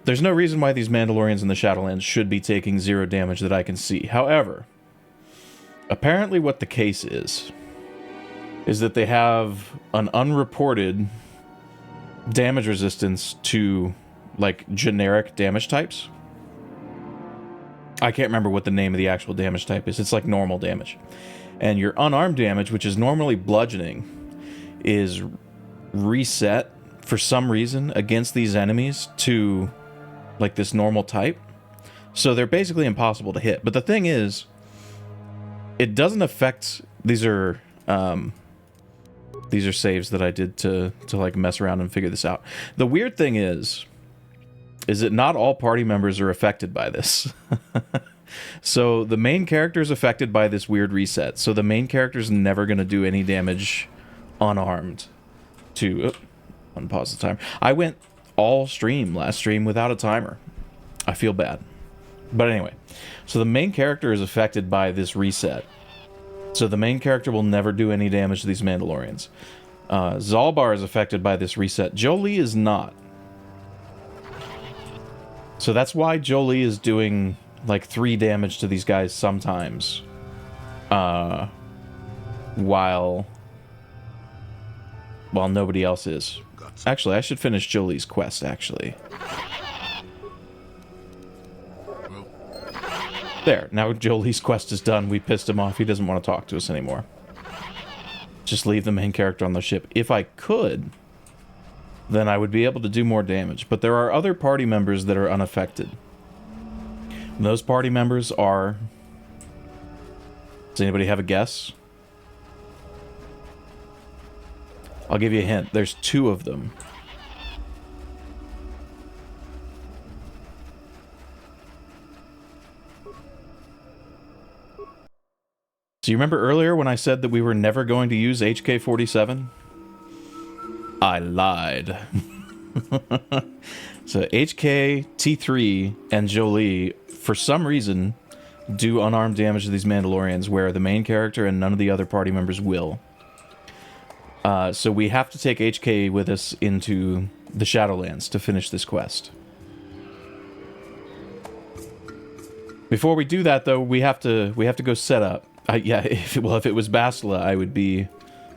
There's no reason why these Mandalorians in the Shadowlands should be taking 0 damage that I can see. However, apparently what the case is that they have an unreported damage resistance to, like, generic damage types. I can't remember what the name of the actual damage type is. It's like normal damage. And your unarmed damage, which is normally bludgeoning, is reset for some reason against these enemies to, like, this normal type. So they're basically impossible to hit. But the thing is, it doesn't affect... These are saves that I did to like mess around and figure this out. The weird thing is that not all party members are affected by this. So the main character is affected by this weird reset. So the main character is never going to do any damage unarmed to... unpause the timer. I went all stream last stream without a timer. I feel bad. But anyway, so the main character is affected by this reset. So the main character will never do any damage to these Mandalorians. Zalbar is affected by this reset. Jolee is not. So that's why Jolee is doing like 3 damage to these guys sometimes. While nobody else is. Actually, I should finish Jolee's quest, actually. There, now Jolee's quest is done. We pissed him off. He doesn't want to talk to us anymore. Just leave the main character on the ship. If I could, then I would be able to do more damage. But there are other party members that are unaffected. And those party members are... Does anybody have a guess? I'll give you a hint. There's 2 of them. So you remember earlier when I said that we were never going to use HK-47? I lied. So HK, T3, and Jolee, for some reason, do unarmed damage to these Mandalorians, where the main character and none of the other party members will. So we have to take HK with us into the Shadowlands to finish this quest. Before we do that, though, we have to go set up. Yeah, if it was Bastila,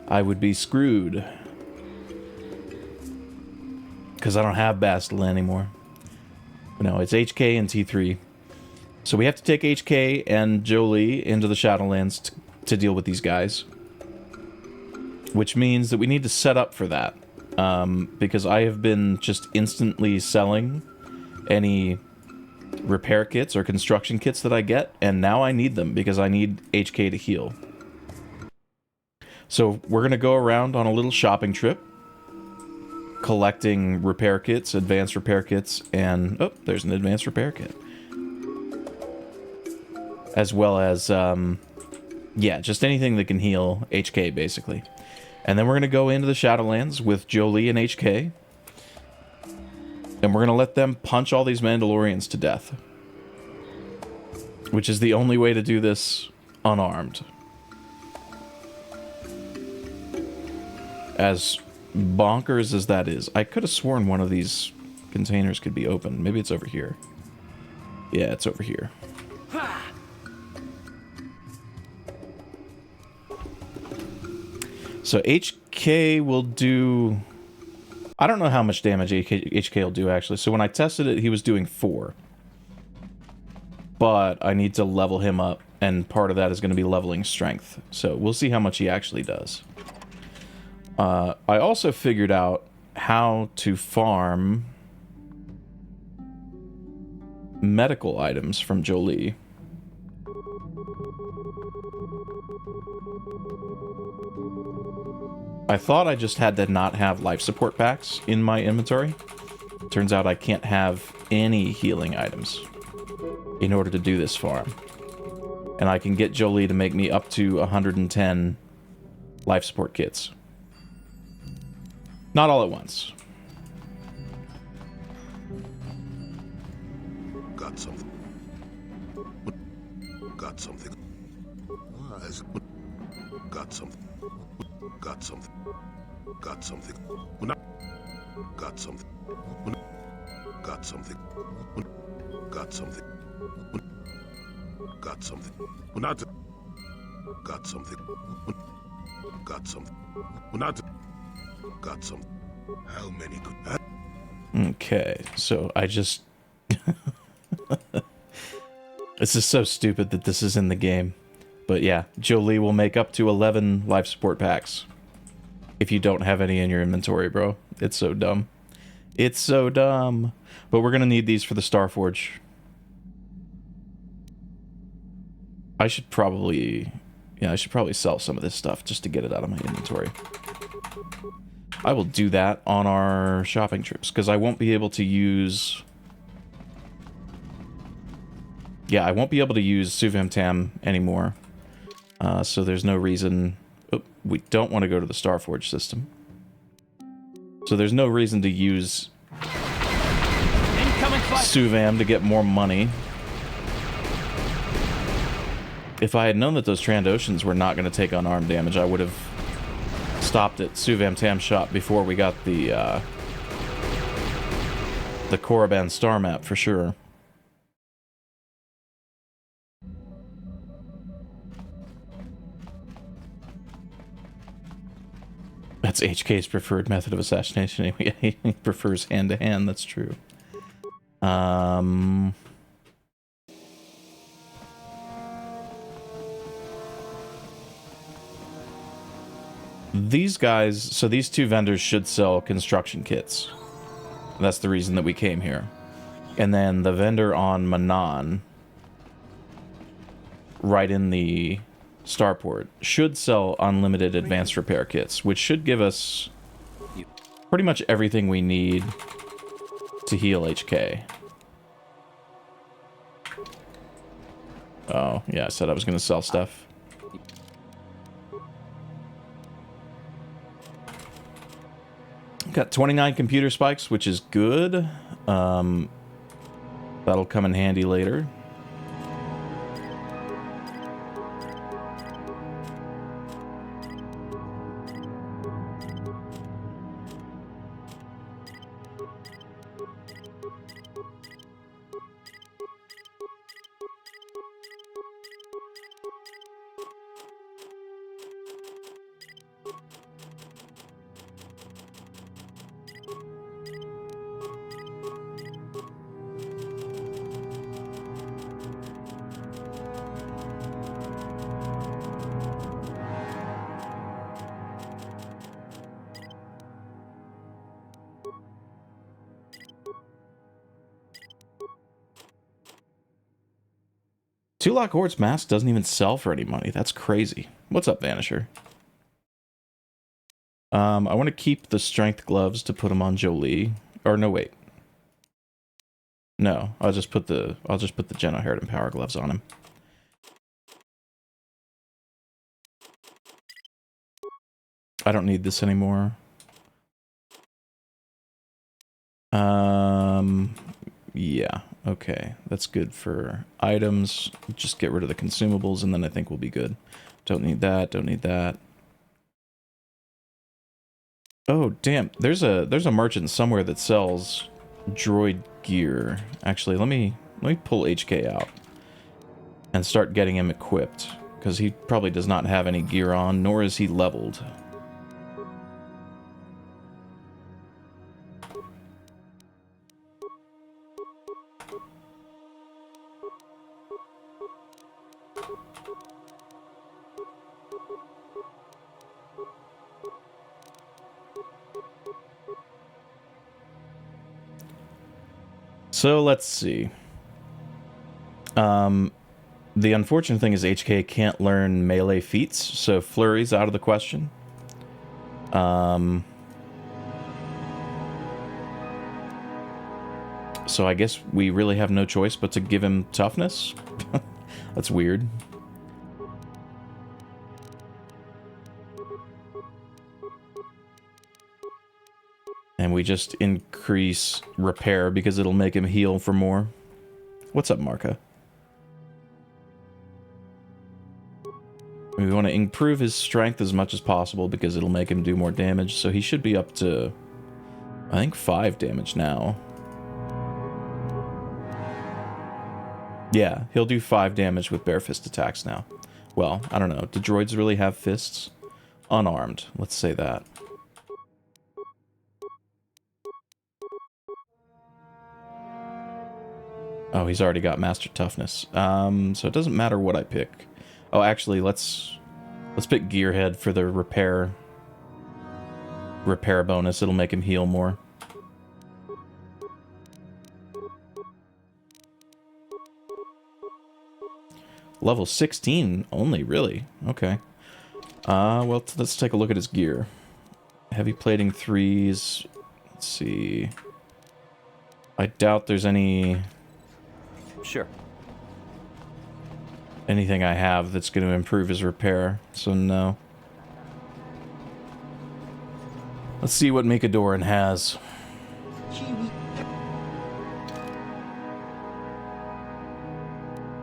I would be screwed. Because I don't have Bastila anymore. No, it's HK and T3. So we have to take HK and Jolee into the Shadowlands to deal with these guys. Which means that we need to set up for that. Because I have been just instantly selling any repair kits or construction kits that I get, and now I need them because I need HK to heal. So we're going to go around on a little shopping trip, collecting repair kits, advanced repair kits, and... Oh, there's an advanced repair kit. As well as, yeah, just anything that can heal HK, basically. And then we're going to go into the Shadowlands with Jolee and HK. And we're going to let them punch all these Mandalorians to death. Which is the only way to do this unarmed. As bonkers as that is. I could have sworn one of these containers could be open. Maybe it's over here. Yeah, it's over here. So HK will do... I don't know how much damage HK will do, actually. So when I tested it, he was doing 4. But I need to level him up, and part of that is going to be leveling strength. So we'll see how much he actually does. I also figured out how to farm medical items from Jolee. I thought I just had to not have life support packs in my inventory. Turns out I can't have any healing items in order to do this farm. And I can get Jolee to make me up to 110 life support kits. Not all at once. Got something. Got something. Got something. Got something. Got something. Got something. Got something. Got something. Got something. Not. Got something. Got something. Not. Got something. How many could? Okay, so I just... This is so stupid that this is in the game. But yeah, Jolie will make up to 11 life support packs. If you don't have any in your inventory, bro. It's so dumb. It's so dumb. But we're gonna need these for the Starforge. I should probably... Yeah, I should probably sell some of this stuff just to get it out of my inventory. I will do that on our shopping trips, because I won't be able to use... Yeah, I won't be able to use Suvamtam anymore. So there's no reason... Oh, we don't want to go to the Starforge system. So there's no reason to use Suvam to get more money. If I had known that those Trandoshans were not going to take unarmed damage, I would have stopped at Suvamtam shop before we got the Korriban star map for sure. That's HK's preferred method of assassination. He prefers hand-to-hand, that's true. These guys, so these two vendors should sell construction kits. That's the reason that we came here. And then the vendor on Manan, right in the starport, should sell unlimited advanced repair kits, which should give us pretty much everything we need to heal HK. Oh, yeah, I said I was going to sell stuff. Got 29 computer spikes, which is good. That'll come in handy later. Tulak Hort's mask doesn't even sell for any money. That's crazy. What's up, Vanisher? I want to keep the strength gloves to put them on Jolie. Or no, wait. No, I'll just put the Jenna Harridan power gloves on him. I don't need this anymore. Yeah, okay. That's good for items. Just get rid of the consumables and then I think we'll be good. Don't need that, don't need that. Oh, damn. There's a merchant somewhere that sells droid gear. Actually, let me pull HK out and start getting him equipped, because he probably does not have any gear on, nor is he leveled. So let's see. The unfortunate thing is HK can't learn melee feats, so Flurry's out of the question. So I guess we really have no choice but to give him toughness. That's weird. And we just increase repair because it'll make him heal for more. What's up, Marka? We want to improve his strength as much as possible because it'll make him do more damage. So he should be up to, I think, 5 damage now. Yeah, he'll do 5 damage with bare fist attacks now. Well, I don't know. Do droids really have fists? Unarmed. Let's say that. Oh, he's already got Master Toughness. So it doesn't matter what I pick. Oh, actually, let's pick Gearhead for the repair bonus. It'll make him heal more. Level 16 only, really? Okay. Well, let's take a look at his gear. Heavy plating 3s. Let's see. I doubt there's any... Sure. Anything I have that's going to improve his repair, so no. Let's see what Mikadoran has.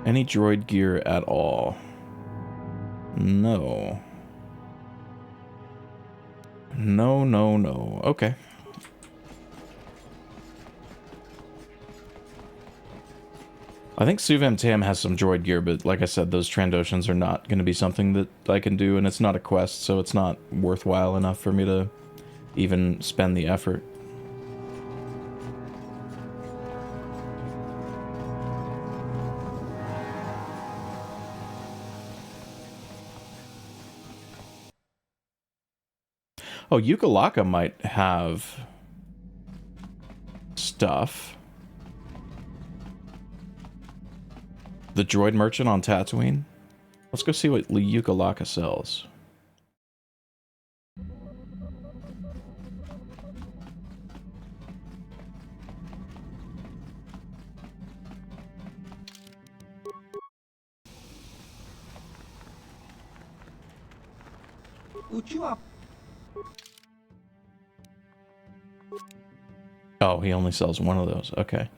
Any droid gear at all? No. No, no, no. Okay. I think Suvam Tam has some droid gear, but like I said, those Trandoshans are not going to be something that I can do, and it's not a quest, so it's not worthwhile enough for me to even spend the effort. Oh, Yukalaka might have stuff. The droid merchant on Tatooine? Let's go see what Yukalaka sells. Oh, he only sells one of those. Okay.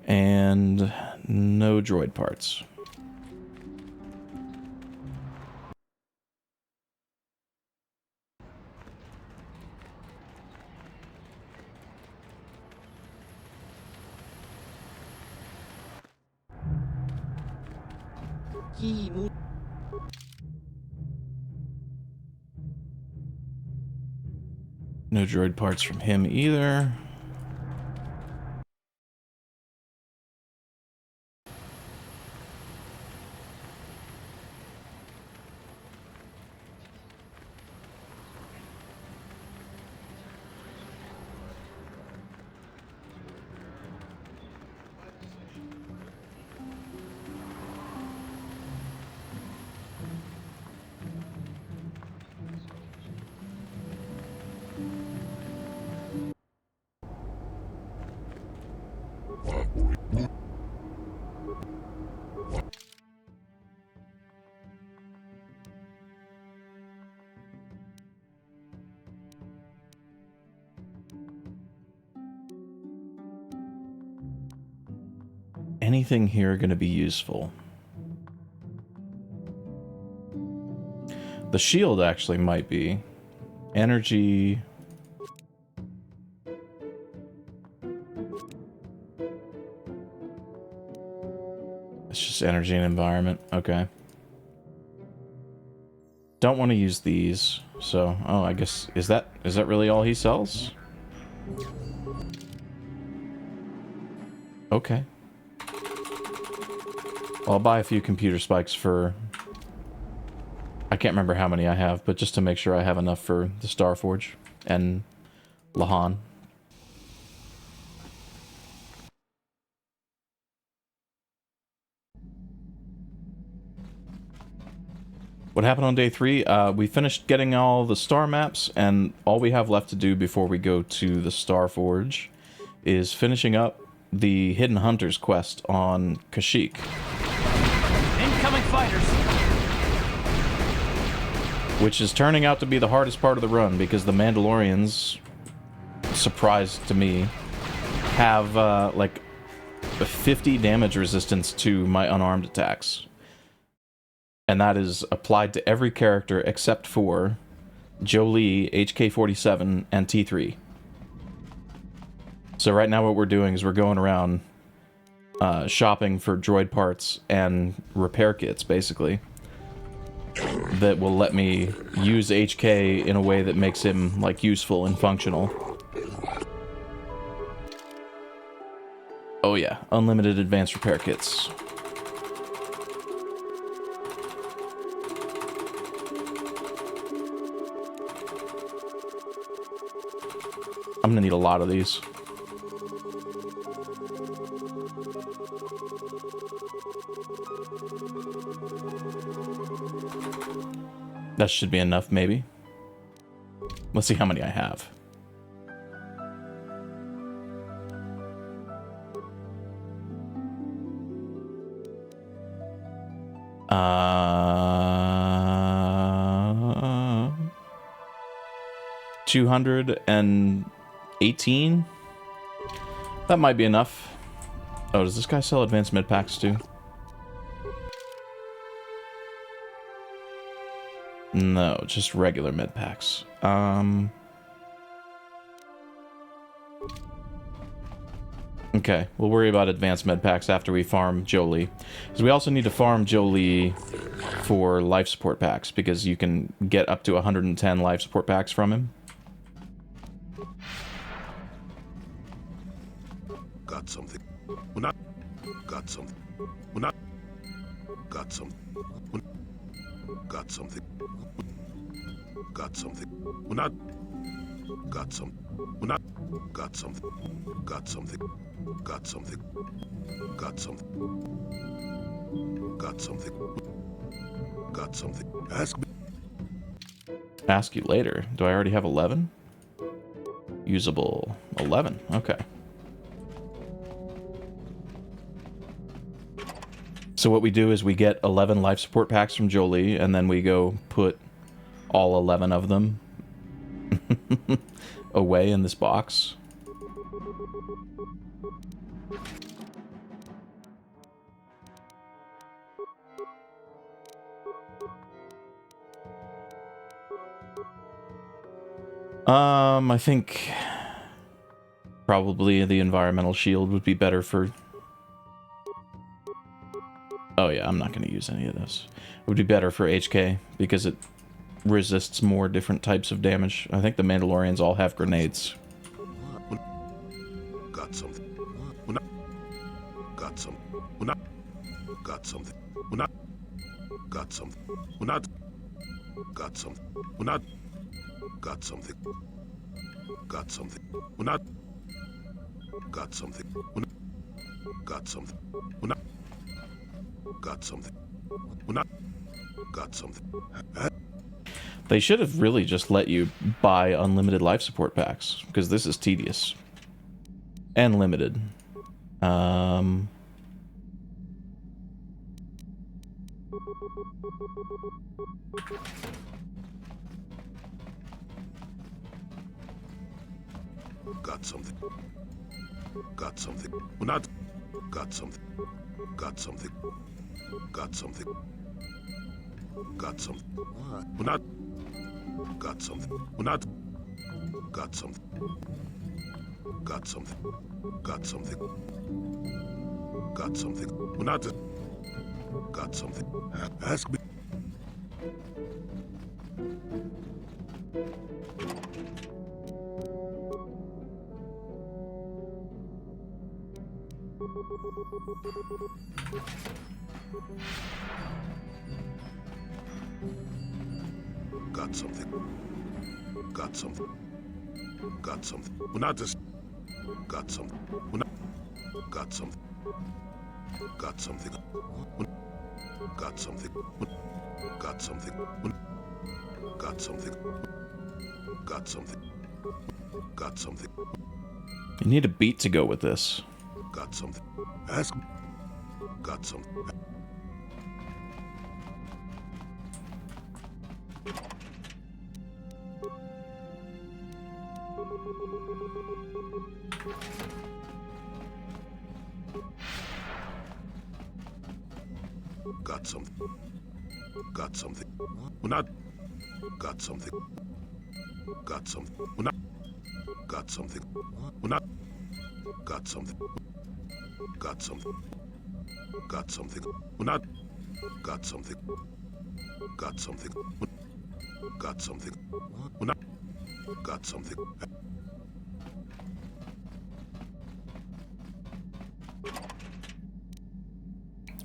And no droid parts. No droid parts from him either. Anything here going to be useful? The shield actually might be. Energy. It's just energy and environment. Okay. Don't want to use these. So, oh, I guess, is that really all he sells? Okay. Well, I'll buy a few computer spikes for... I can't remember how many I have, but just to make sure I have enough for the Starforge and Lahan. What happened on day 3? We finished getting all the star maps, and all we have left to do before we go to the Starforge is finishing up the Hidden Hunters quest on Kashyyyk. Incoming fighters! Which is turning out to be the hardest part of the run, because the Mandalorians, surprise to me, have like a 50 damage resistance to my unarmed attacks. And that is applied to every character except for Jolee, HK-47, and T3. So right now what we're doing is we're going around shopping for droid parts and repair kits, basically, that will let me use HK in a way that makes him, like, useful and functional. Oh yeah, unlimited advanced repair kits. I'm gonna need a lot of these. That should be enough, maybe. Let's see how many I have. Uh, 218? That might be enough. Oh, does this guy sell advanced med packs too? No, just regular med packs. Okay, we'll worry about advanced med packs after we farm Jolee. Because we also need to farm Jolee for life support packs, because you can get up to 110 life support packs from him. Got something. We're not. Got something. We're not. Got something. Got something. Got something. We're not. Got something. We're not. Got something. Got something. Got something. Got something. Got something. Got something. Ask me. Ask you later. Do I already have 11? Usable 11. Okay. So what we do is we get 11 life support packs from Jolee, and then we go put all 11 of them away in this box. I think probably the environmental shield would be better for... Oh yeah, I'm not going to use any of this. It would be better for HK, because it resists more different types of damage. I think the Mandalorians all have grenades. Got something. We're not. Got something. We're not. Got something. We're not. Got something. We're not. Got something. We're not. Got something. Got something. We're not. Got something. We're not. Got something. We're not. Got something. We're not. Got something. They should have really just let you buy unlimited life support packs, because this is tedious. And limited. Got something. Got something. We're not. Got something. Got something. Got something. Got something. We're not. Got something. We're not. Got something. Got something. Got something. Got something. We're not. Got something. Ask me. Got something. Got something. Got something. We're not just. Got something. We're not. Got something. Got something. Got something. Got something. Got something. Got something. Got something. You need a beat to go with this. Got something. Ask me. Got something. Got something. Got something. We're not. Got something. Got something. We're not. Got something. We're not. Got something. Got something. Got something. We're not. Got something. Got something. Got something. We're not. Got something.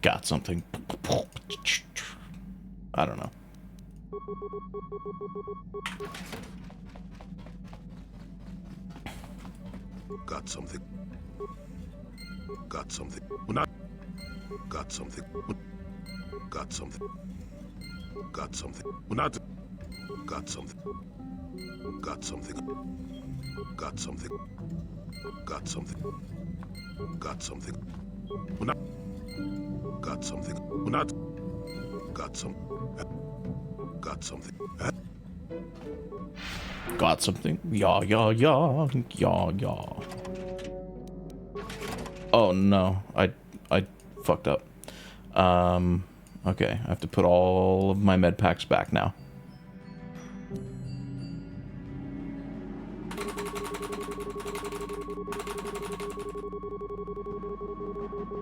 Got something. I don't know. Got something. Got something. We're not. Got something. Got something. Got something. We're not. Got something. Got something. Got something. Got something. Got something. We're not. Got something. We're not. Got some. Got something. Got something. Yeah, yeah, yeah, yeah, yeah. Oh no, I fucked up. Okay, I have to put all of my med packs back now.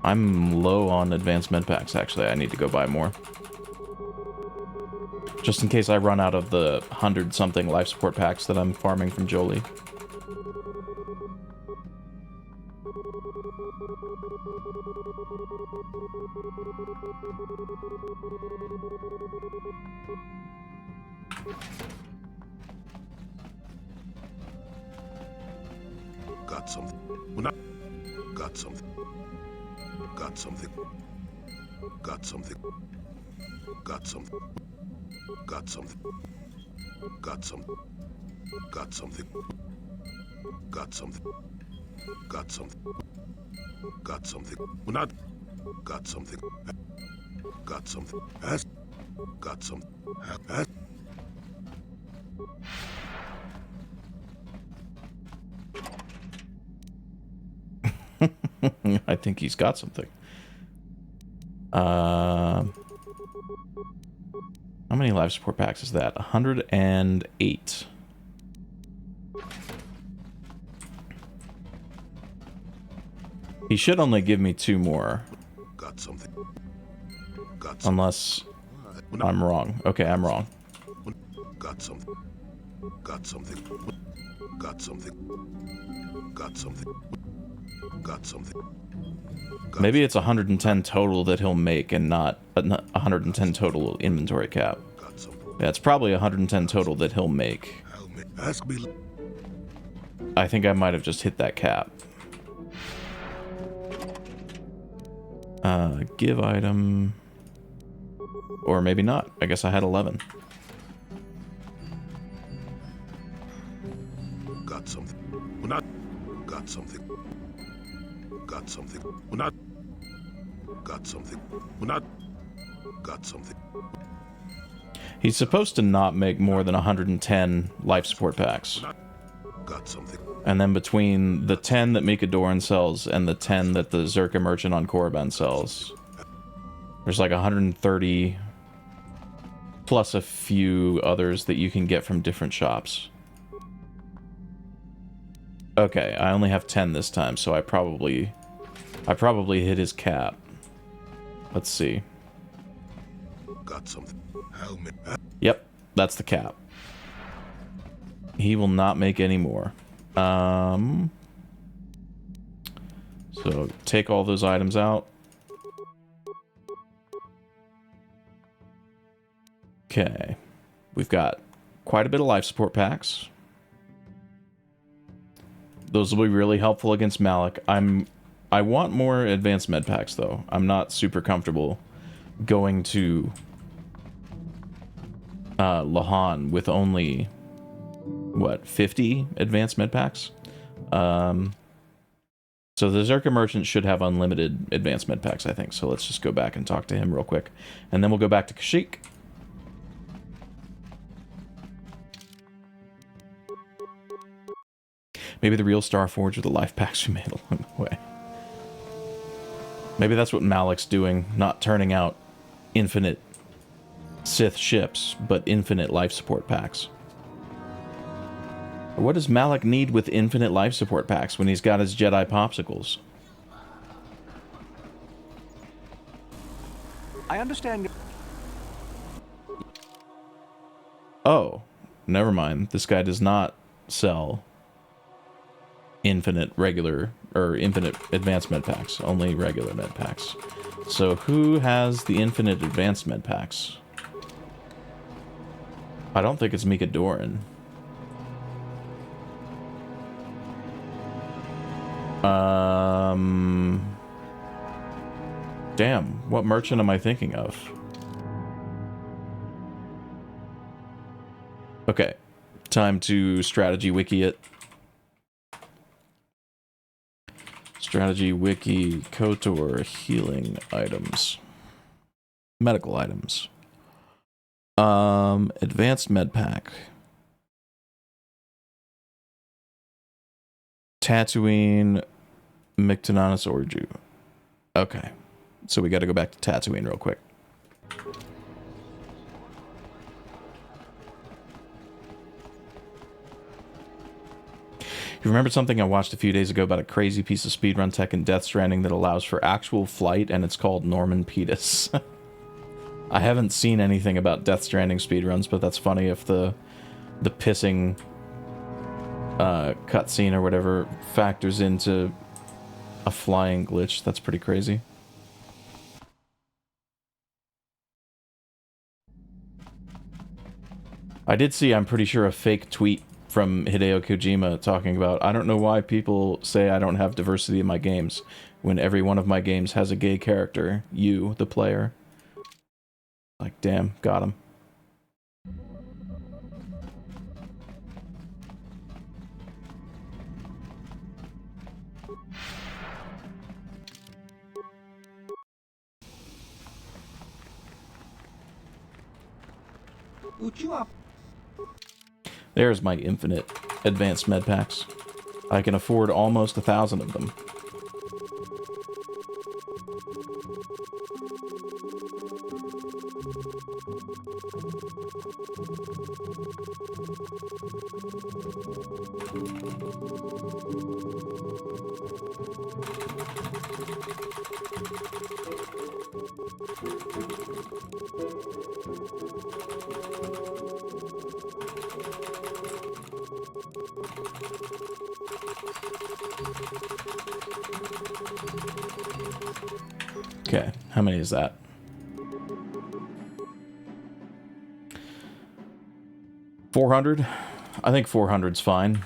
I'm low on advanced med packs, actually. I need to go buy more. Just in case I run out of the 100-something life support packs that I'm farming from Jolie. Got something. We're not. Got something. Got something. Got something. Got something. Got something. Got something. Got something. Got something. Got something. Got something. We're not. Got something. Got something. Has. Got something. Has. I think he's got something. How many life support packs is that? 108. He should only give me 2 more. Got something. Got something. Unless I'm wrong. Okay, I'm wrong. Got something. Got something. Got something. Got something. Got something. Maybe it's 110 total that he'll make and not 110 total inventory cap. Got something. Yeah, it's probably 110 total that he'll make. Ask me. I think I might have just hit that cap. Give item. Or maybe not. I guess I had 11. Got something. We're not. Got something. Got something. We're not. Got something. We're not. Got something. He's supposed to not make more than 110 life support packs. Got something. And then between the 10 that Mika Doran sells and the 10 that the Zerka Merchant on Korriban sells, there's like 130 plus a few others that you can get from different shops. Okay, I only have 10 this time, so I probably hit his cap. Let's see. Got something. Helmet. Yep, that's the cap. He will not make any more. So take all those items out. Okay. We've got quite a bit of life support packs. Those will be really helpful against Malik. I want more advanced med packs though. I'm not super comfortable going to Lahan with only what, 50 advanced med packs? So the Zerka Merchant should have unlimited advanced med packs, I think. So let's just go back and talk to him real quick. And then we'll go back to Kashyyyk. Maybe the real Starforge are the life packs we made along the way. Maybe that's what Malik's doing, not turning out infinite Sith ships, but infinite life support packs. What does Malik need with infinite life support packs when he's got his Jedi popsicles? I understand. Oh, never mind. This guy does not sell infinite regular or infinite advanced med packs, only regular med packs. So who has the infinite advanced med packs? I don't think it's Mika Doran. Damn, what merchant am I thinking of? Okay, time to strategy wiki it. Strategy wiki KOTOR healing items. Medical items. Advanced med pack. Tatooine Mictonanus Orju. Okay. So we gotta go back to Tatooine real quick. You remember something I watched a few days ago about a crazy piece of speedrun tech in Death Stranding that allows for actual flight, and it's called Norman Pedus. I haven't seen anything about Death Stranding speedruns, but that's funny if the pissing cutscene or whatever factors into a flying glitch. That's pretty crazy. I did see, I'm pretty sure, a fake tweet from Hideo Kojima talking about, I don't know why people say I don't have diversity in my games when every one of my games has a gay character. You, the player. Like, damn, got him. There's my infinite advanced med packs. I can afford almost 1,000 of them. Okay, how many is that? $400? I think 400's fine.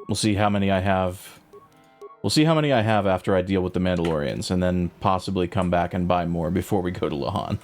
We'll see how many I have. We'll see how many I have after I deal with the Mandalorians, and then possibly come back and buy more before we go to Lahan.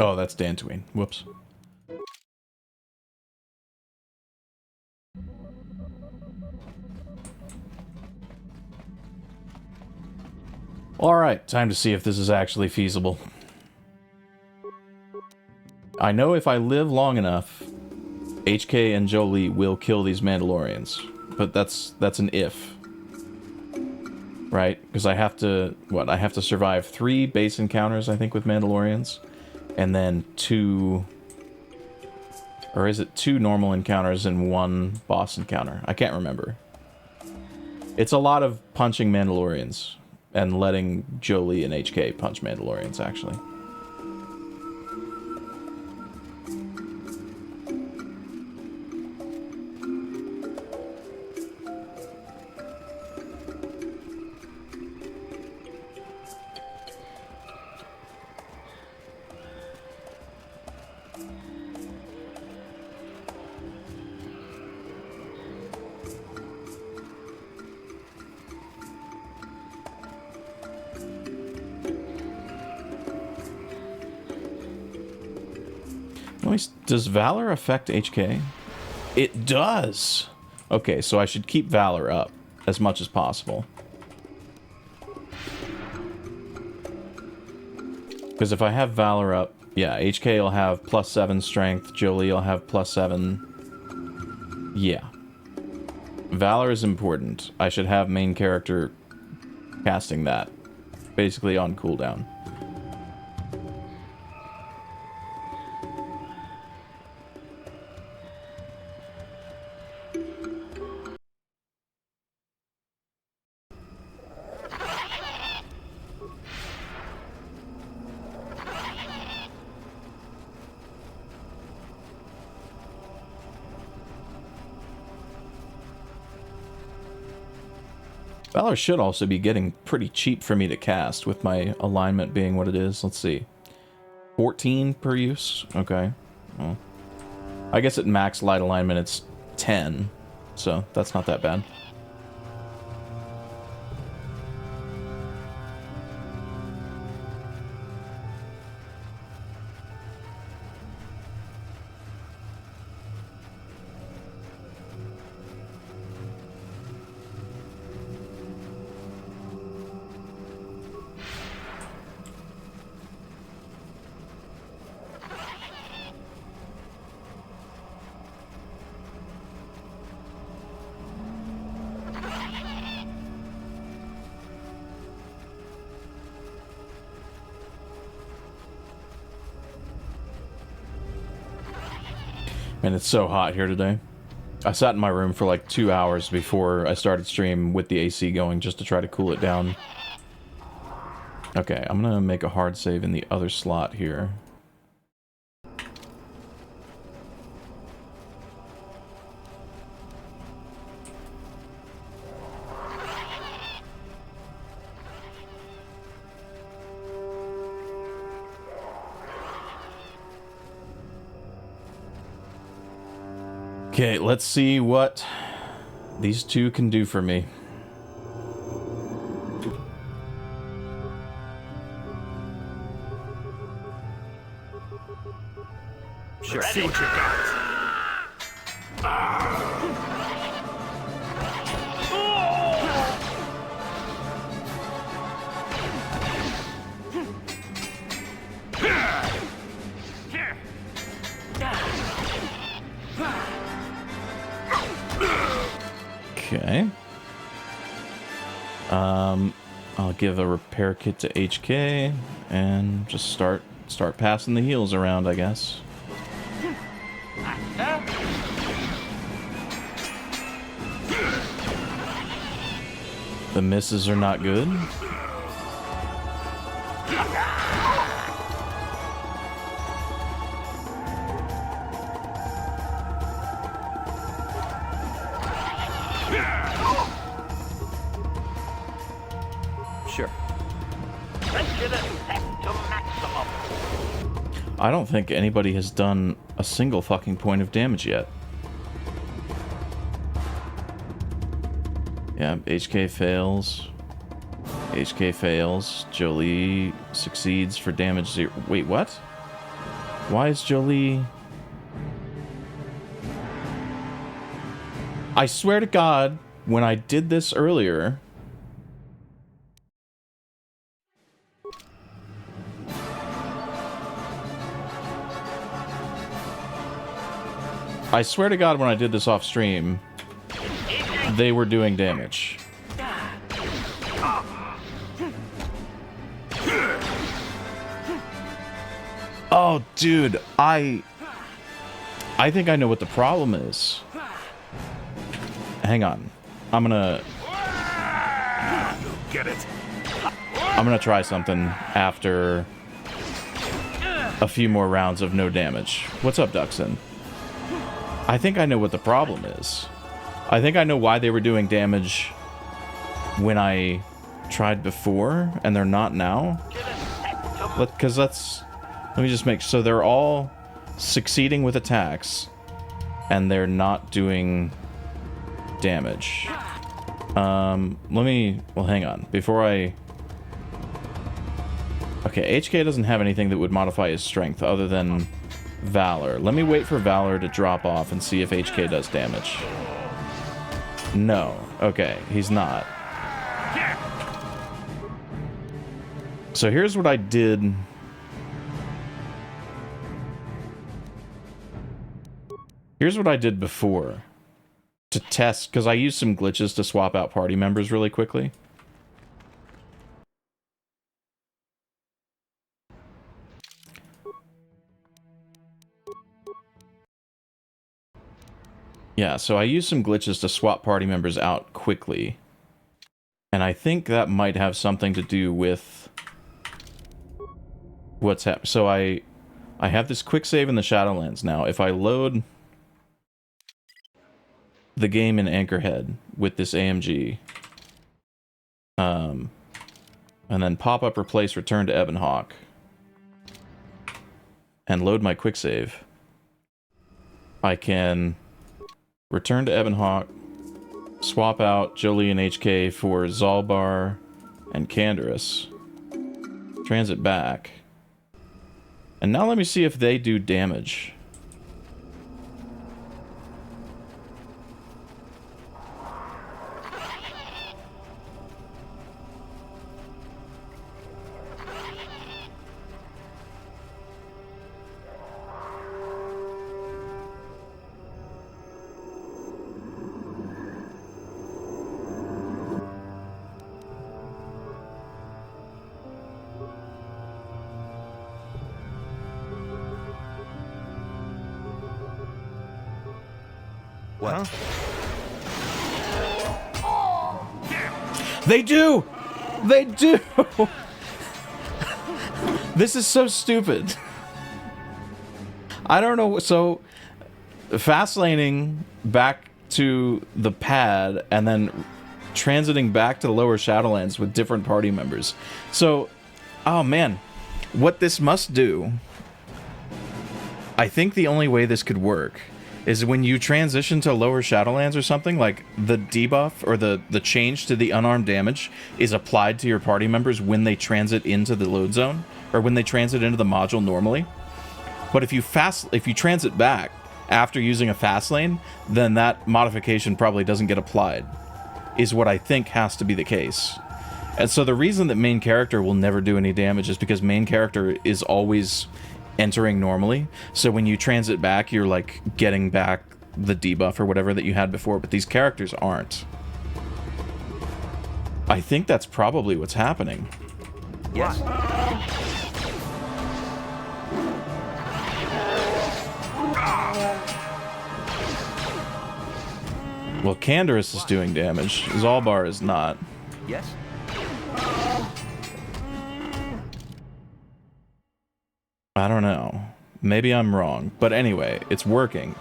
Oh, that's Dantooine. Whoops. Alright, time to see if this is actually feasible. I know if I live long enough, HK and Jolee will kill these Mandalorians. But that's an if. Right? Because I have to... What? I have to survive 3 base encounters, I think, with Mandalorians. And then 2... Or is it 2 normal encounters and 1 boss encounter? I can't remember. It's a lot of punching Mandalorians. And letting Jolee and HK punch Mandalorians, actually. Does Valor affect HK? It does! Okay, so I should keep Valor up as much as possible. Because if I have Valor up, yeah, HK will have +7 strength, Jolie will have +7. Yeah. Valor is important. I should have main character casting that. Basically on cooldown. Valor should also be getting pretty cheap for me to cast, with my alignment being what it is. Let's see. 14 per use? Okay. Well, I guess at max light alignment it's 10, so that's not that bad. Man, it's so hot here today. I sat in my room for like 2 hours before I started stream with the AC going just to try to cool it down. Okay, I'm gonna make a hard save in the other slot here. Okay, let's see what these two can do for me. Sure. See what you got. Okay. I'll give a repair kit to HK and just start passing the heals around, I guess. The misses are not good. Sure. I don't think anybody has done a single fucking point of damage yet. Yeah, HK fails. HK fails. Jolie succeeds for damage 0. Wait, what? Why is Jolie... I swear to God, when I did this earlier... I swear to God, when I did this off stream, they were doing damage. Oh, dude, I think I know what the problem is. Hang on. I'm gonna try something after a few more rounds of no damage. What's up, Duxon? I think I know what the problem is. I think I know why they were doing damage when I tried before, and they're not now. Because that's... Let me just make... So they're all succeeding with attacks, and they're not doing damage. Let me... Well, hang on. Before I... Okay, HK doesn't have anything that would modify his strength other than Valor. Let me wait for Valor to drop off and see if HK does damage. No. Okay, he's not. So here's what I did Here's what I did before to test, because I used some glitches to swap out party members really quickly. Yeah, so I used some glitches to swap party members out quickly. And I think that might have something to do with what's happening. So I have this quick save in the Shadowlands now. If I load the game in Anchorhead with this AMG, and then pop up, replace, return to Ebonhawk, and load my quick save, I can return to Ebonhawk, swap out Jolie and HK for Zalbar and Canderous, transit back, and now let me see if they do damage. What? They do! They do! This is so stupid. I don't know. So, fast laning back to the pad and then transiting back to the lower Shadowlands with different party members. So, oh man, what this must do, I think the only way this could work is when you transition to lower Shadowlands or something, like the debuff or the change to the unarmed damage is applied to your party members when they transit into the load zone, or when they transit into the module normally. But if you transit back after using a fast lane, then that modification probably doesn't get applied, is what I think has to be the case. And so the reason that main character will never do any damage is because main character is always entering normally. So when you transit back, you're like getting back the debuff or whatever that you had before, but these characters aren't. I think that's probably what's happening. Yes. Well, Canderous is doing damage. Zalbar is not. Yes. I don't know. Maybe I'm wrong. But anyway, it's working.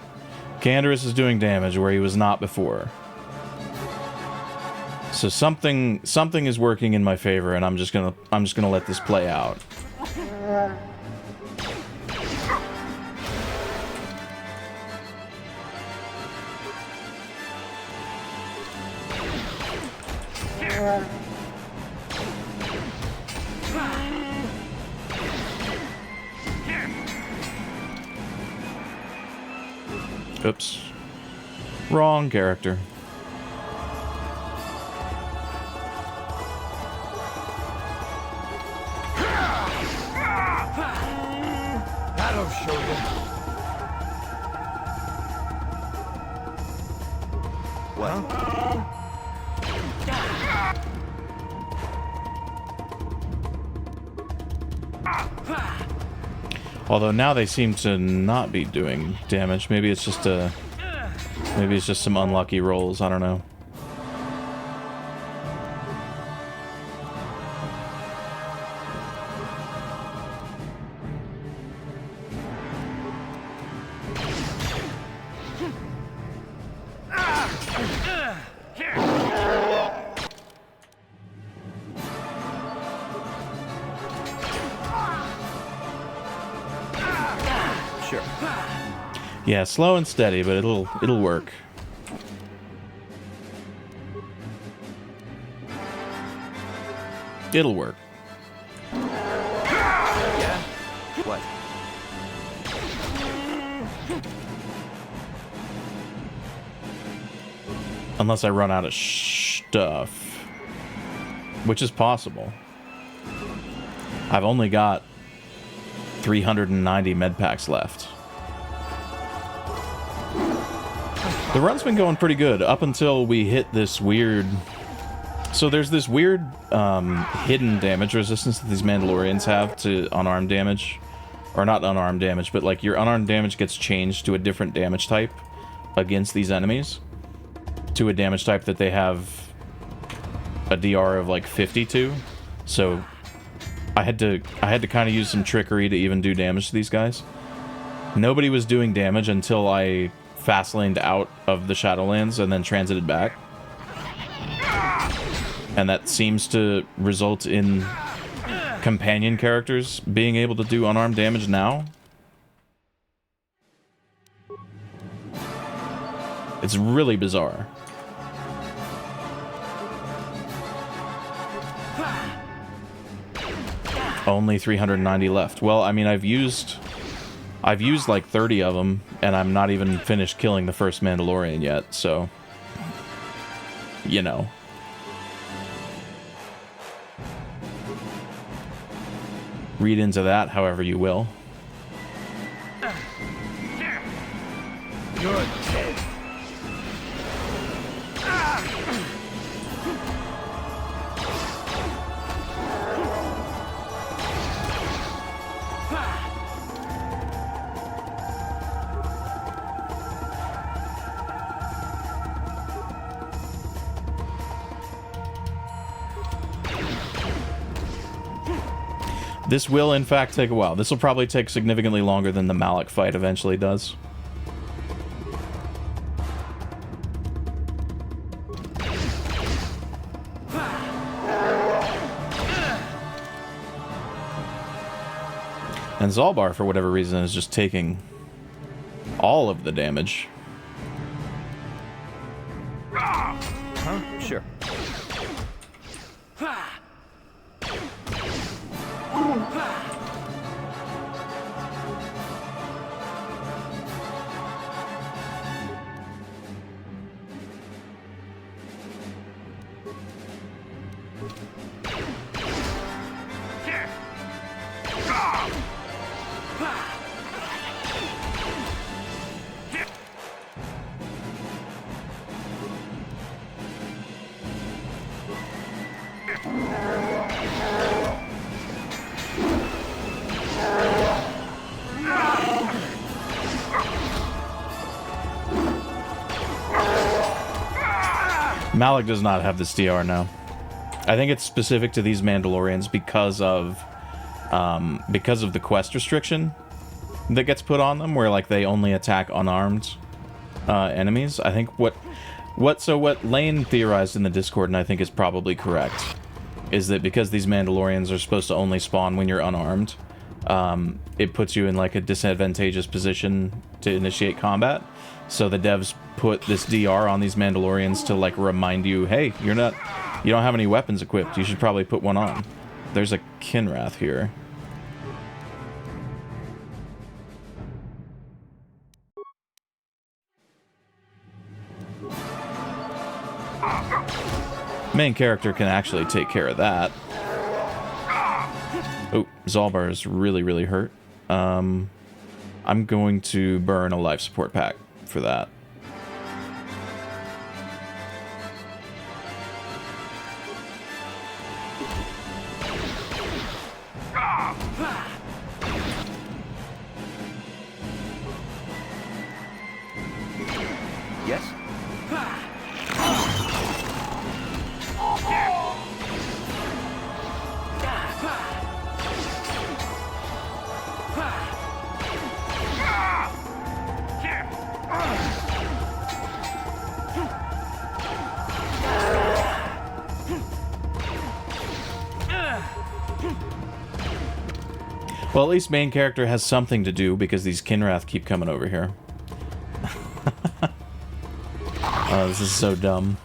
Canderous is doing damage where he was not before. So something is working in my favor, and I'm just gonna let this play out. Oops. Wrong character. That'll show you. Well. Although now they seem to not be doing damage. Maybe it's just some unlucky rolls. I don't know. Sure. Yeah, slow and steady, but it'll work. It'll work. Yeah? What? Unless I run out of stuff. Which is possible. I've only got 390 med packs left. The run's been going pretty good up until we hit this weird... So there's this weird hidden damage resistance that these Mandalorians have to unarmed damage. Or not unarmed damage, but like your unarmed damage gets changed to a different damage type against these enemies. To a damage type that they have a DR of like 52. So I had to kind of use some trickery to even do damage to these guys. Nobody was doing damage until I fast laned out of the Shadowlands and then transited back. And that seems to result in companion characters being able to do unarmed damage now. It's really bizarre. Only 390 left. Well, I mean, I've used like 30 of them, and I'm not even finished killing the first Mandalorian yet, so... You know. Read into that however you will. You're dead. This will, in fact, take a while. This will probably take significantly longer than the Malak fight eventually does. And Zalbar, for whatever reason, is just taking all of the damage. Huh? Sure. Malak does not have this DR now. I think it's specific to these Mandalorians because of the quest restriction that gets put on them, where like they only attack unarmed enemies. I think what Lane theorized in the Discord, and I think is probably correct, is that because these Mandalorians are supposed to only spawn when you're unarmed, it puts you in like a disadvantageous position to initiate combat. So the devs put this DR on these Mandalorians to like remind you, hey, you don't have any weapons equipped. You should probably put one on. There's a Kinrath here. Main character can actually take care of that. Oh, Zalbar is really, really hurt. I'm going to burn a life support pack for that. Yes? Well, at least main character has something to do because these Kinrath keep coming over here. Oh, this is so dumb.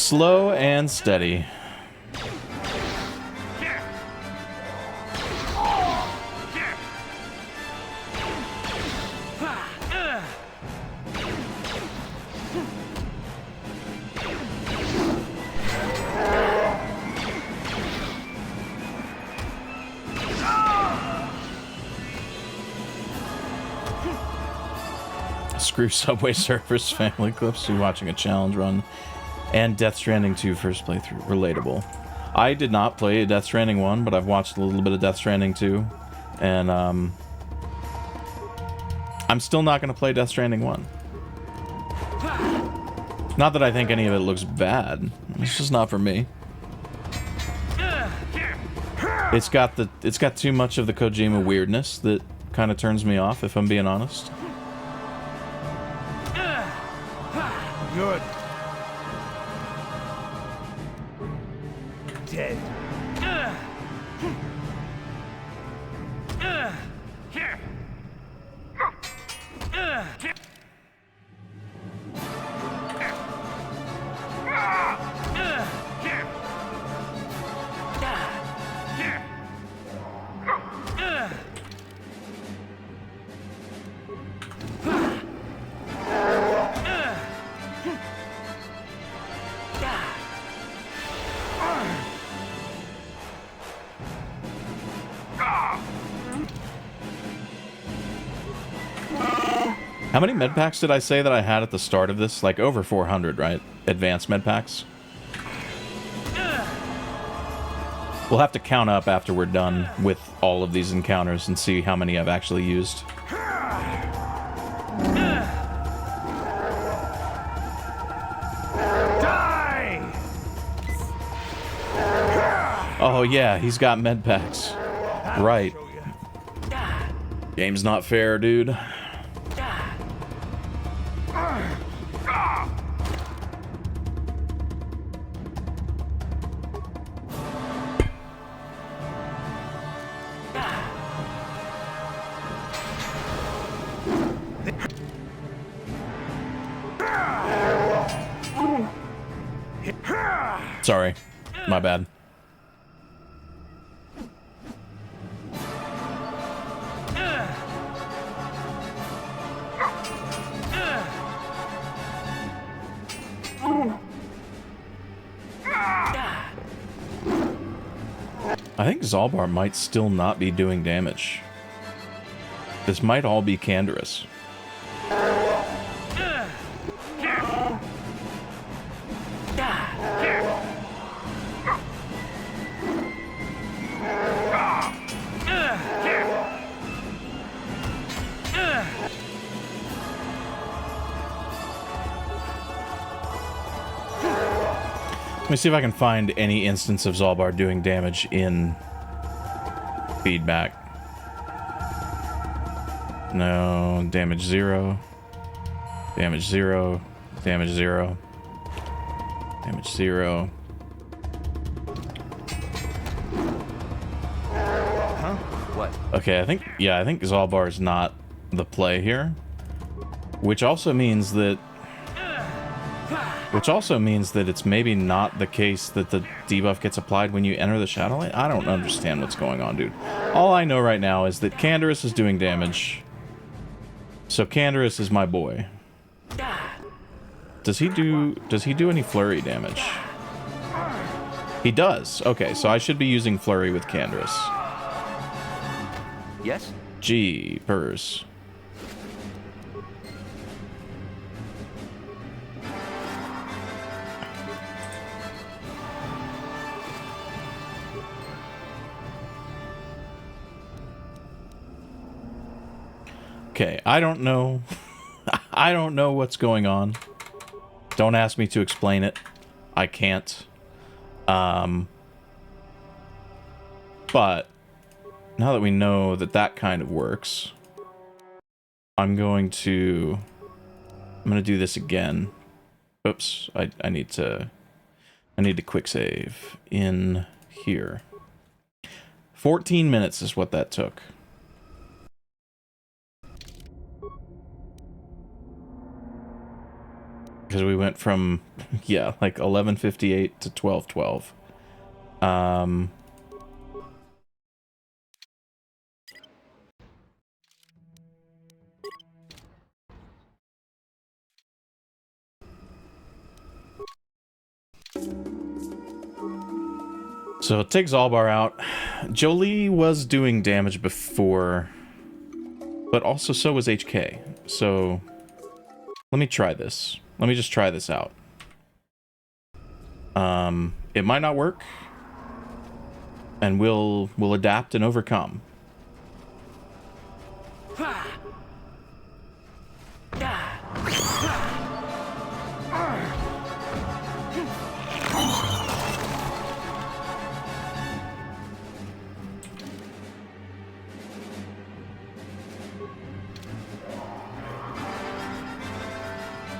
Slow and steady. Screw Subway Surfers family clips. You watching a challenge run. And Death Stranding 2 first playthrough. Relatable. I did not play Death Stranding 1, but I've watched a little bit of Death Stranding 2. And, I'm still not going to play Death Stranding 1. Not that I think any of it looks bad. It's just not for me. It's got too much of the Kojima weirdness that kind of turns me off, if I'm being honest. Good. Dead. How many med packs did I say that I had at the start of this? Like over 400, right? Advanced med packs. We'll have to count up after we're done with all of these encounters and see how many I've actually used. Die! Oh yeah, he's got med packs. Right. Game's not fair, dude. Sorry. My bad. I think Zalbar might still not be doing damage. This might all be Canderous. Let me see if I can find any instance of Zalbar doing damage in feedback. No, damage 0. Damage 0. Damage 0. Damage 0. Huh? What? Okay, I think Zalbar is not the play here. Which also means that it's maybe not the case that the debuff gets applied when you enter the Shadowlands. I don't understand what's going on, dude. All I know right now is that Canderous is doing damage. So Canderous is my boy. Does he do any flurry damage? He does. Okay, so I should be using flurry with Canderous. Yes? Jeepers. Okay, I don't know. I don't know what's going on. Don't ask me to explain it. I can't. But now that we know that that kind of works, I'm going to do this again. Oops, I need to quick save in here. 14 minutes is what that took. because we went from, yeah, like 1158 to 1212. So take Zalbar out. Jolie was doing damage before, but also so was HK. So let me try this. Let me just try this out. It might not work, and we'll adapt and overcome.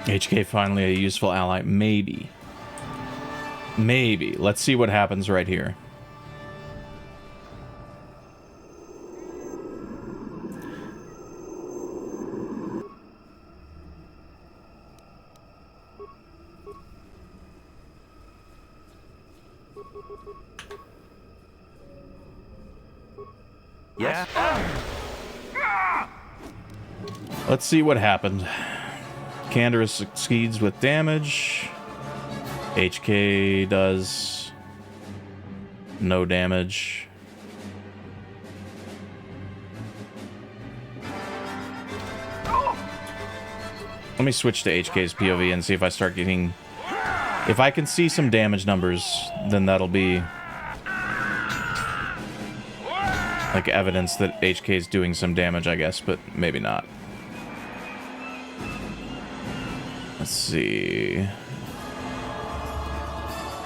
HK finally a useful ally. Maybe. Maybe. Let's see what happens right here. Yes. Let's see what happened. Canderous succeeds with damage. HK does no damage. Let me switch to HK's POV and see if I start getting... If I can see some damage numbers, then that'll be like evidence that HK is doing some damage, I guess, but maybe not. Let's see.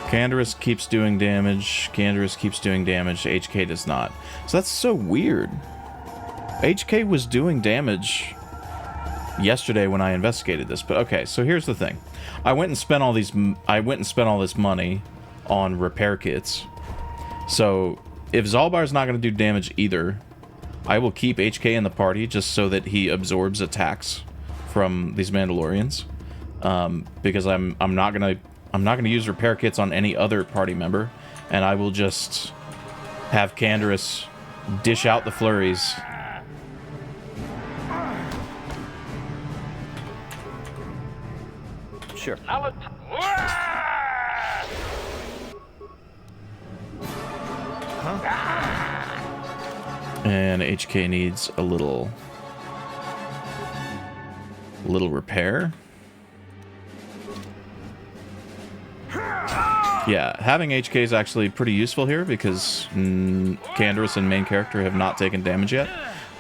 Canderous keeps doing damage. Canderous keeps doing damage. HK does not. So that's so weird. HK was doing damage yesterday when I investigated this, but okay. So here's the thing. I went and spent all these. I went and spent all this money on repair kits. So if Zalbar's not going to do damage either, I will keep HK in the party just so that he absorbs attacks from these Mandalorians. Because I'm not gonna use repair kits on any other party member, and I will just have Canderous dish out the flurries. Sure. And HK needs a little repair. Yeah, having HK is actually pretty useful here because Canderous and main character have not taken damage yet.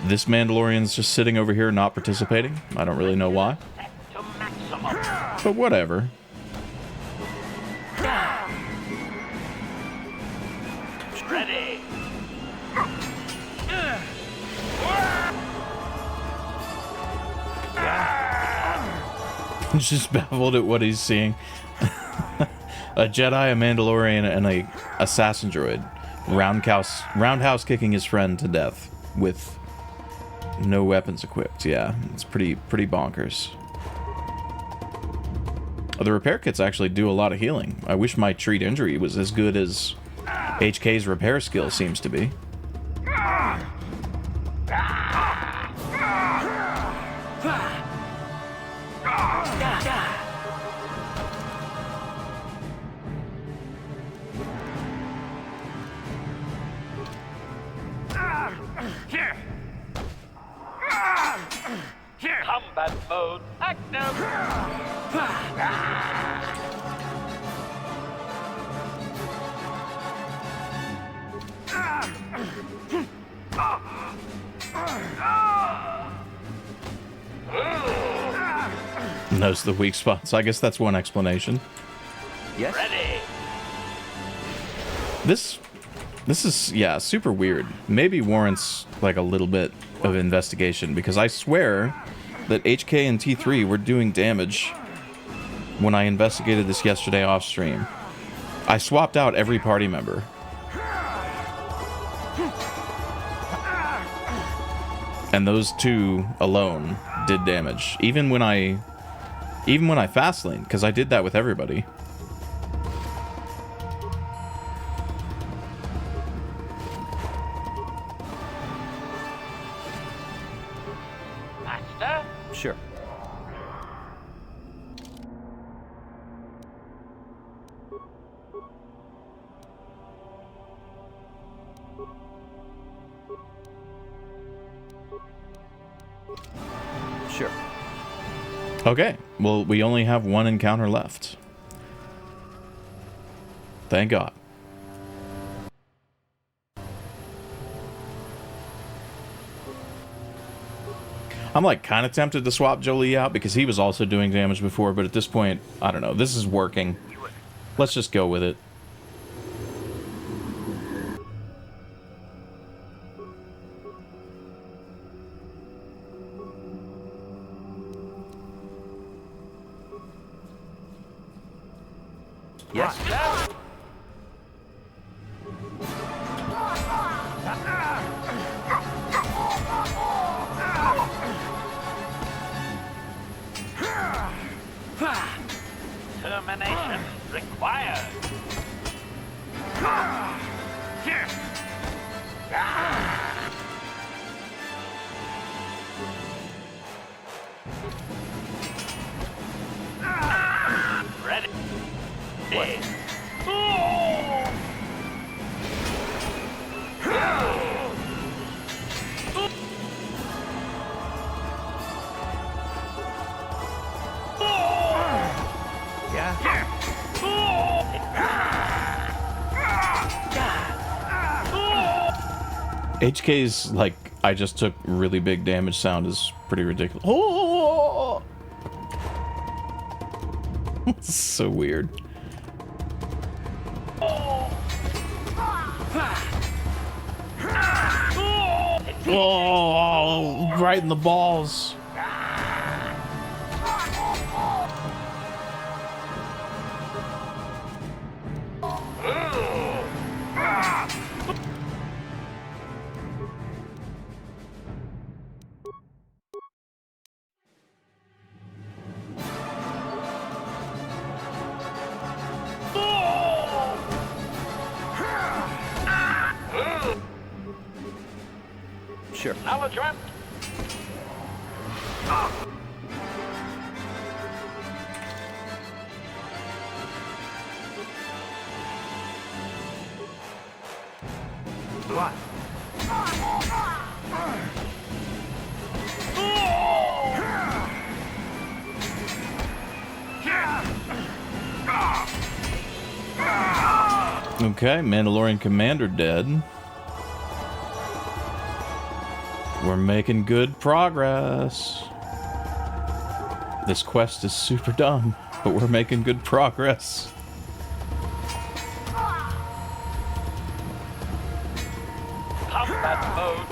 This Mandalorian's just sitting over here not participating. I don't really know why. But whatever. Ready. He's just baffled at what he's seeing. A Jedi, a Mandalorian, and a assassin droid roundhouse kicking his friend to death with no weapons equipped. Yeah, it's pretty bonkers. The repair kits actually do a lot of healing. I wish my treat injury was as good as HK's repair skill seems to be. Here. Combat mode active. Knows the weak spots. I guess that's one explanation. Yes. Ready. This is, yeah, super weird. Maybe warrants like a little bit of investigation, because I swear that HK and T3 were doing damage when I investigated this yesterday off stream. I swapped out every party member. And those two alone did damage. Even when I Even when I fast lane, because I did that with everybody. Master? Sure. Sure. Okay, well, we only have one encounter left. Thank God. I'm like kind of tempted to swap Jolie out because he was also doing damage before, but at this point, I don't know. This is working. Let's just go with it. Yes. Termination required. Ready. HK's like, I just took really big damage sound is pretty ridiculous. Oh! It's so weird. Oh, right in the balls. Sure. Aladrop. What? Okay, Mandalorian Commander dead. We're making good progress. This quest is super dumb, but we're making good progress. Combat mode.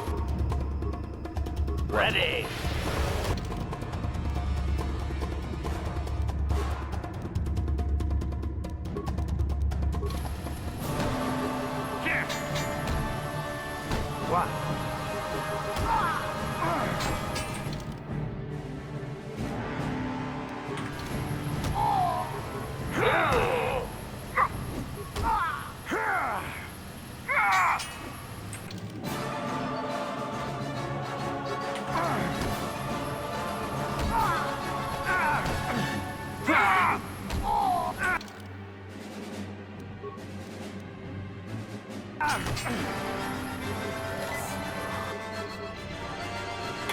Ready. What?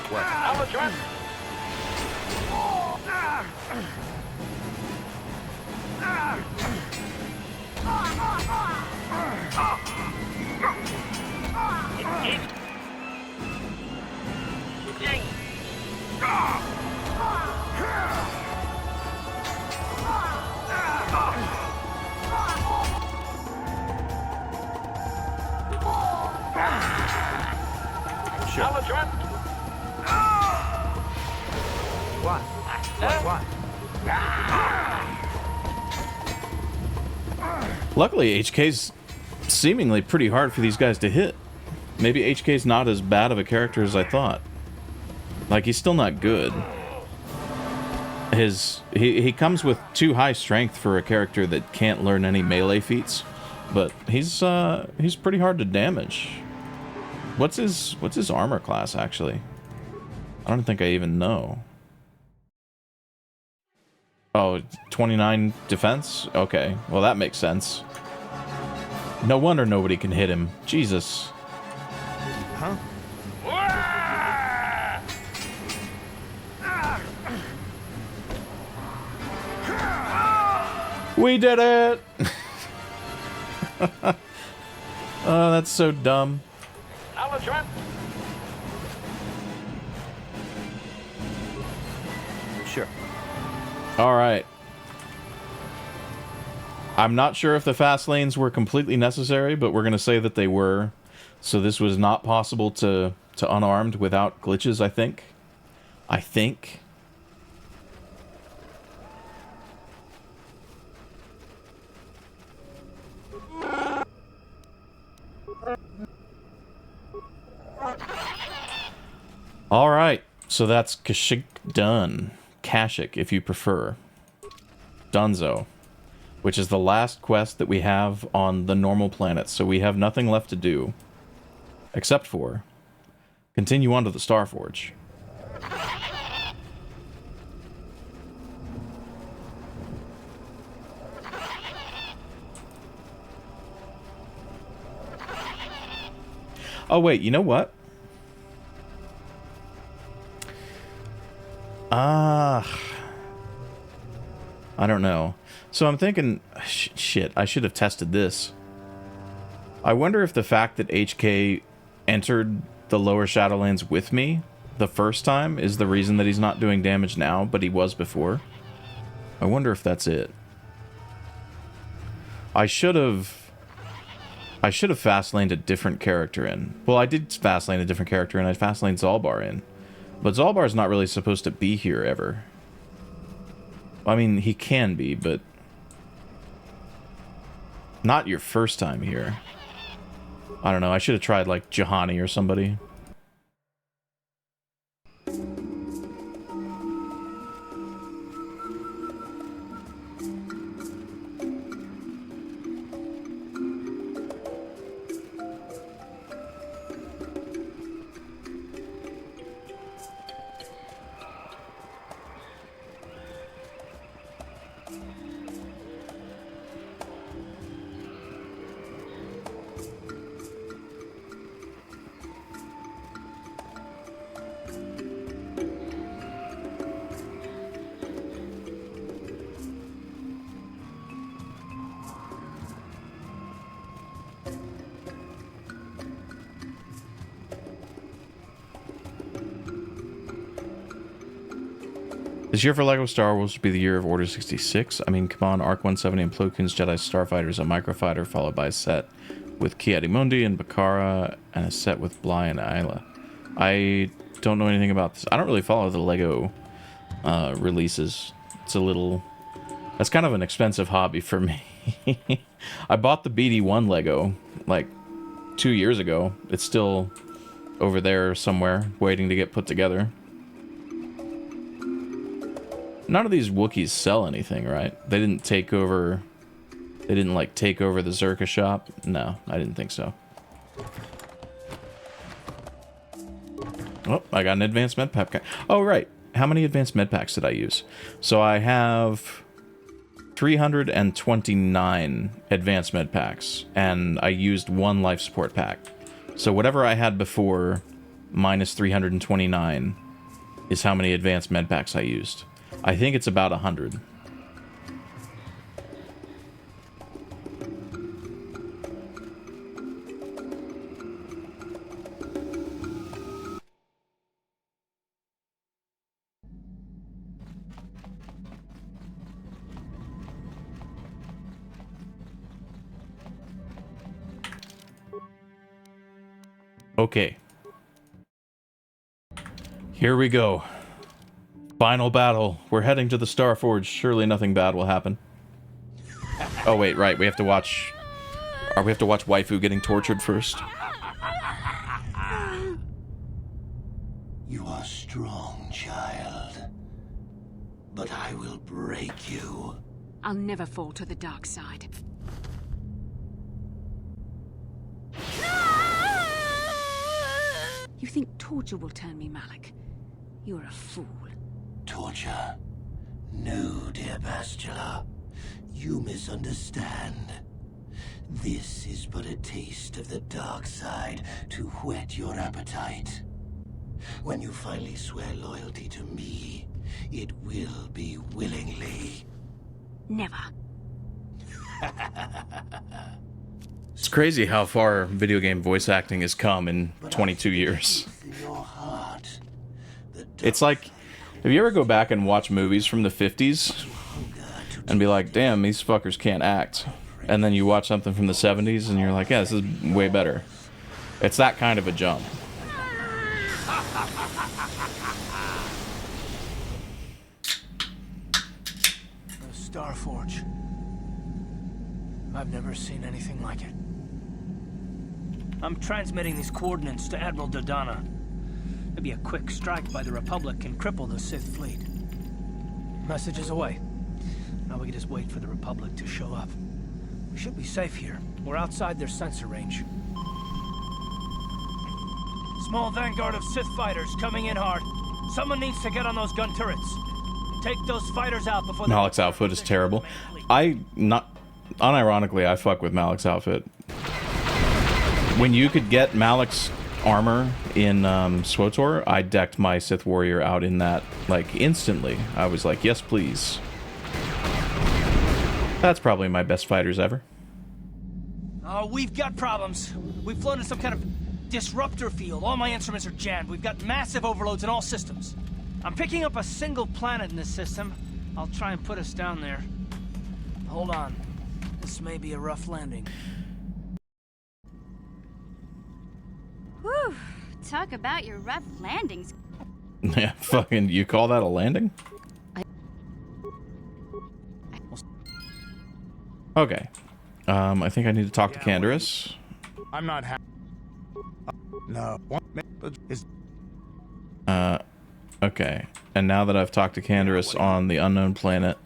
What? Aladrop. Ding. Sure. Aladrop. What? What? Luckily, HK's seemingly pretty hard for these guys to hit. Maybe HK's not as bad of a character as I thought. Like, he's still not good. he comes with too high strength for a character that can't learn any melee feats, but he's pretty hard to damage. What's his armor class actually? I don't think I even know. Oh, 29 defense? Okay, well that makes sense. No wonder nobody can hit him. Jesus. Huh? We did it! Oh, that's so dumb. Acknowledgement. Sure. Alright. I'm not sure if the fast lanes were completely necessary, but we're going to say that they were. So this was not possible to unarmed without glitches, I think. I think. Alright, so that's Kashyyyk done. Kashyyyk, if you prefer. Dunzo. Which is the last quest that we have on the normal planet, so we have nothing left to do. Except for... continue on to the Starforge. Oh wait, you know what? I don't know. So I'm thinking, shit, I should have tested this. I wonder if the fact that HK entered the lower Shadowlands with me the first time is the reason that he's not doing damage now, but he was before. I wonder if that's it. I should have fast-laned a different character in. Well, I did fast-lane a different character, and I fast-laned Zalbar in. But Zalbar's not really supposed to be here ever. I mean, he can be, but... not your first time here. I don't know, I should have tried, like, Juhani or somebody. This year for LEGO Star Wars will be the year of Order 66. I mean, come on, Arc 170 and Plo Koon's Jedi Starfighter, a microfighter, followed by a set with Ki-Adi-Mundi and Bakara, and a set with Bly and Isla. I don't know anything about this. I don't really follow the LEGO releases. It's a little... that's kind of an expensive hobby for me. I bought the BD1 LEGO, like, 2 years ago. It's still over there somewhere, waiting to get put together. None of these Wookiees sell anything, right? They didn't take over... they didn't, like, take over the Zerka shop? No, I didn't think so. Oh, I got an advanced med pack. Oh, right. How many advanced med packs did I use? So I have 329 advanced med packs, and I used one life support pack. So whatever I had before, minus 329, is how many advanced med packs I used. I think it's about 100. Okay. Here we go. Final battle. We're heading to the Starforge. Surely nothing bad will happen. Oh wait, right. We have to watch... we have to watch Waifu getting tortured first. You are strong, child. but I will break you. I'll never fall to the dark side. You think torture will turn me, Malik? You're a fool. Torture? No, dear Bastila. You misunderstand. This is but a taste of the dark side to whet your appetite. When you finally swear loyalty to me, it will be willingly. Never. It's crazy how far video game voice acting has come in 22 years. In your heart, It's like, if you ever go back and watch movies from the 50s and be like, damn, these fuckers can't act. And then you watch something from the 70s and you're like, yeah, this is way better. It's that kind of a jump. The Starforge. I've never seen anything like it. I'm transmitting these coordinates to Admiral Dodonna. Maybe a quick strike by the Republic can cripple the Sith fleet. Message is away. Now we can just wait for the Republic to show up. We should be safe here. We're outside their sensor range. Small vanguard of Sith fighters coming in hard. Someone needs to get on those gun turrets. Take those fighters out before Malik's outfit is terrible. Unironically, I fuck with Malik's outfit. When you could get Malik's armor in SWTOR, I decked my Sith warrior out in that, like, instantly. I was like, yes, please. That's probably my best fighters ever. Oh, we've got problems. We've flown in some kind of disruptor field. All my instruments are jammed. We've got massive overloads in all systems. I'm picking up a single planet in this system. I'll try and put us down there. Hold on. This may be a rough landing. Whew. Talk about your rough landings. Yeah, fucking, you call that a landing? Okay. I think I need to talk to Canderous. I'm not happy. No. Okay. And now that I've talked to Canderous on the unknown planet,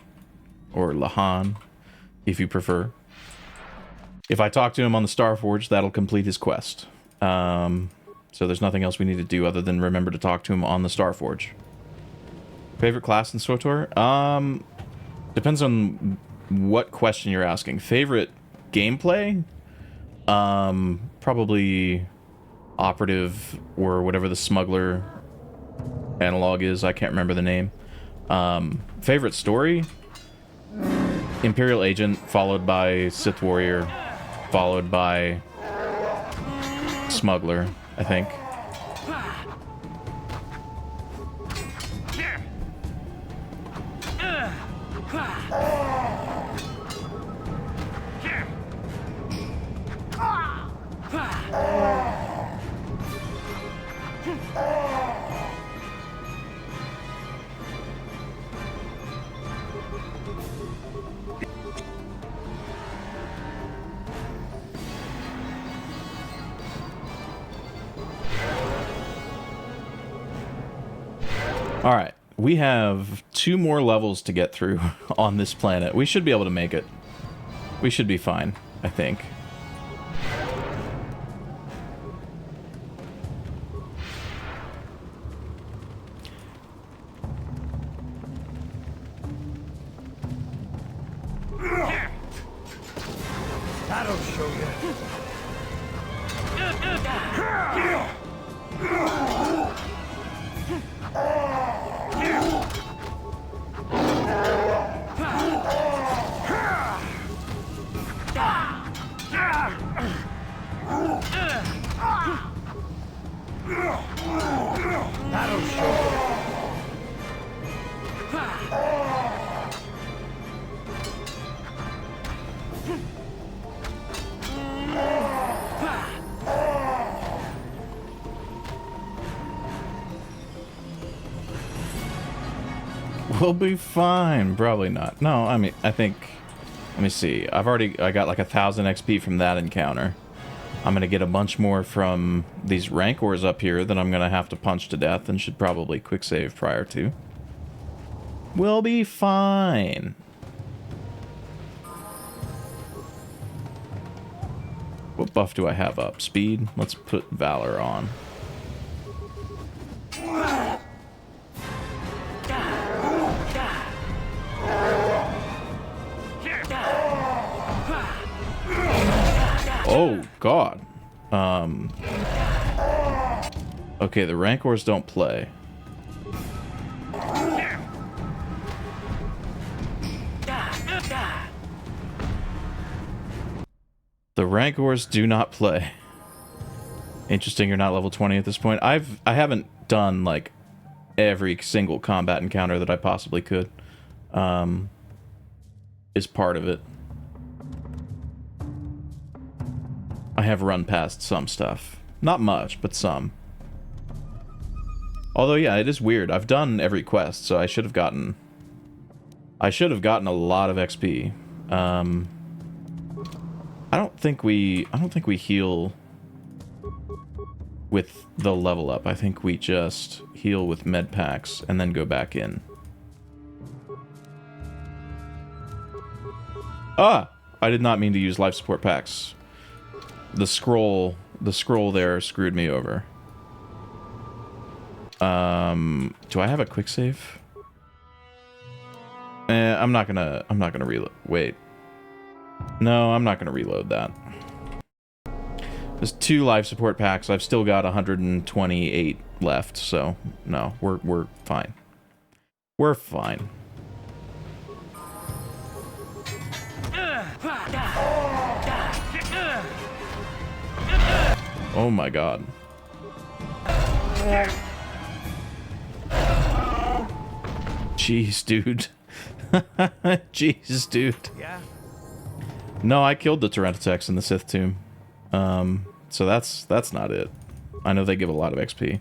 or Lahan, if you prefer. If I talk to him on the Starforge, that'll complete his quest. So there's nothing else we need to do other than remember to talk to him on the Starforge. Favorite class in SWTOR? Depends on what question you're asking. Favorite gameplay? Probably Operative or whatever the smuggler analog is. I can't remember the name. Favorite story? Imperial Agent, followed by Sith Warrior, followed by Smuggler, I think. Alright, we have 2 more levels to get through on this planet. We should be able to make it. We should be fine, I think. That'll show you. That'll show you. We'll be fine. Probably not. No, I mean, I think... Let me see. I got like 1,000 XP from that encounter. I'm gonna get a bunch more from these Rancors up here that I'm gonna have to punch to death and should probably quick save prior to. We'll be fine. What buff do I have up? Speed? Let's put Valor on. Oh, God. Okay, the Rancors don't play. The Rancors do not play. Interesting, you're not level 20 at this point. I haven't done, like, every single combat encounter that I possibly could. Is part of it. I have run past some stuff. Not much, but some. Although, yeah, it is weird. I've done every quest, so I should have gotten a lot of XP. I don't think we heal with the level up. I think we just heal with med packs and then go back in. Ah! I did not mean to use life support packs. The scroll there screwed me over. Do I have a quick save? I'm not gonna reload. Wait. No, I'm not gonna reload that. There's 2 life support packs. I've still got 128 left, so no, we're fine. We're fine. Oh my God. Jeez, dude. Jeez, dude. Yeah. No, I killed the Tyranidex in the Sith Tomb. So that's not it. I know they give a lot of XP.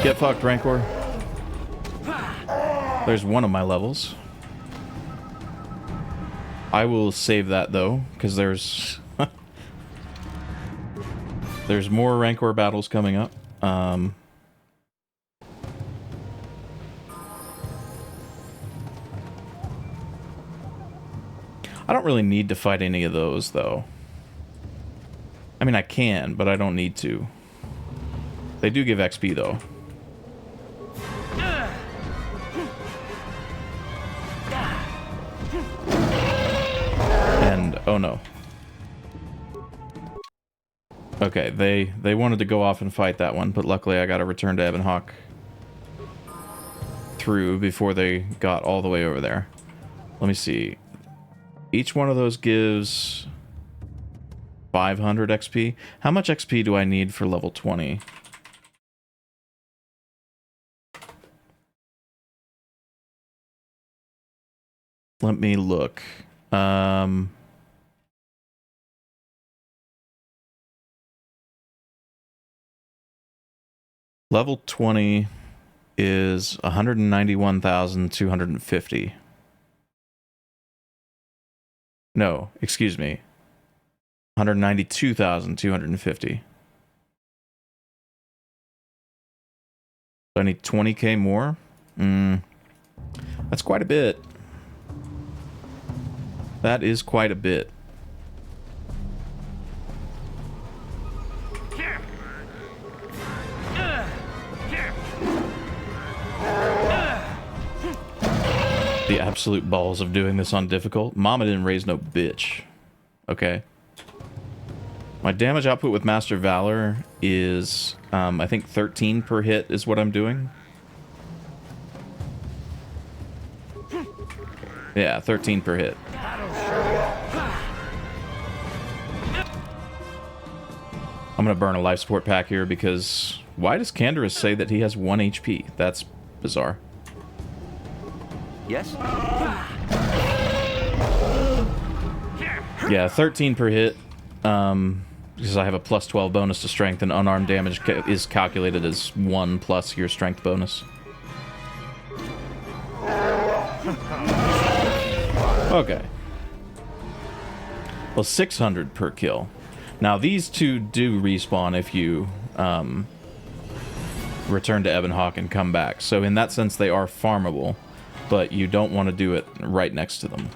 Get fucked, Rancor. There's one of my levels. I will save that though, because there's there's more Rancor battles coming up. I don't really need to fight any of those though. I mean, I can, but I don't need to. They do give XP though. And oh no. Okay, they wanted to go off and fight that one, but luckily I got to return to Ebon Hawk through before they got all the way over there. Let me see. Each one of those gives 500 XP. How much XP do I need for level 20? Let me look. Level 20 is 191,250. No, excuse me. 192,250. So I need 20k more? That's quite a bit. That is quite a bit. The absolute balls of doing this on difficult. Mama didn't raise no bitch. Okay. My damage output with Master Valor is, I think 13 per hit is what I'm doing. Yeah, 13 per hit. I'm I'm gonna burn a life support pack here because why does Canderous say that he has 1 HP? That's bizarre. Yes? Yeah, 13 per hit. Because I have a plus 12 bonus to strength, and unarmed damage is calculated as 1 plus your strength bonus. Okay. Well, 600 per kill. Now, these two do respawn if you return to Ebonhawk and come back. So in that sense, they are farmable, but you don't want to do it right next to them.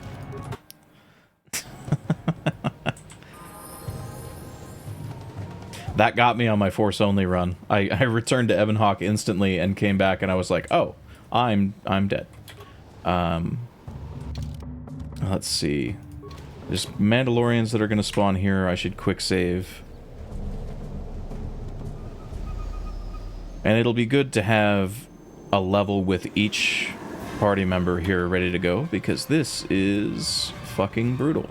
That got me on my Force-only run. I returned to Ebonhawk instantly and came back, and I was like, oh, I'm dead. Let's see. There's Mandalorians that are going to spawn here. I should quick save. And it'll be good to have a level with each party member here ready to go, because this is fucking brutal.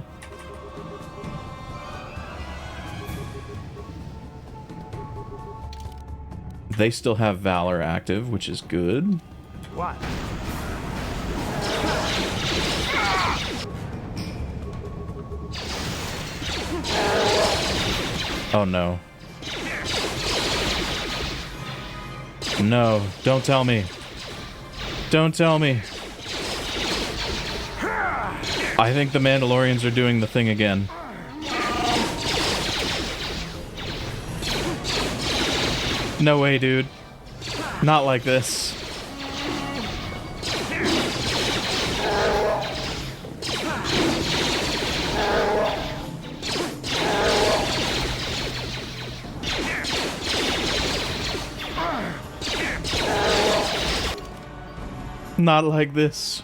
They still have Valor active, which is good. What? Oh no. No, don't tell me. Don't tell me. I think the Mandalorians are doing the thing again. No way, dude. Not like this. Not like this.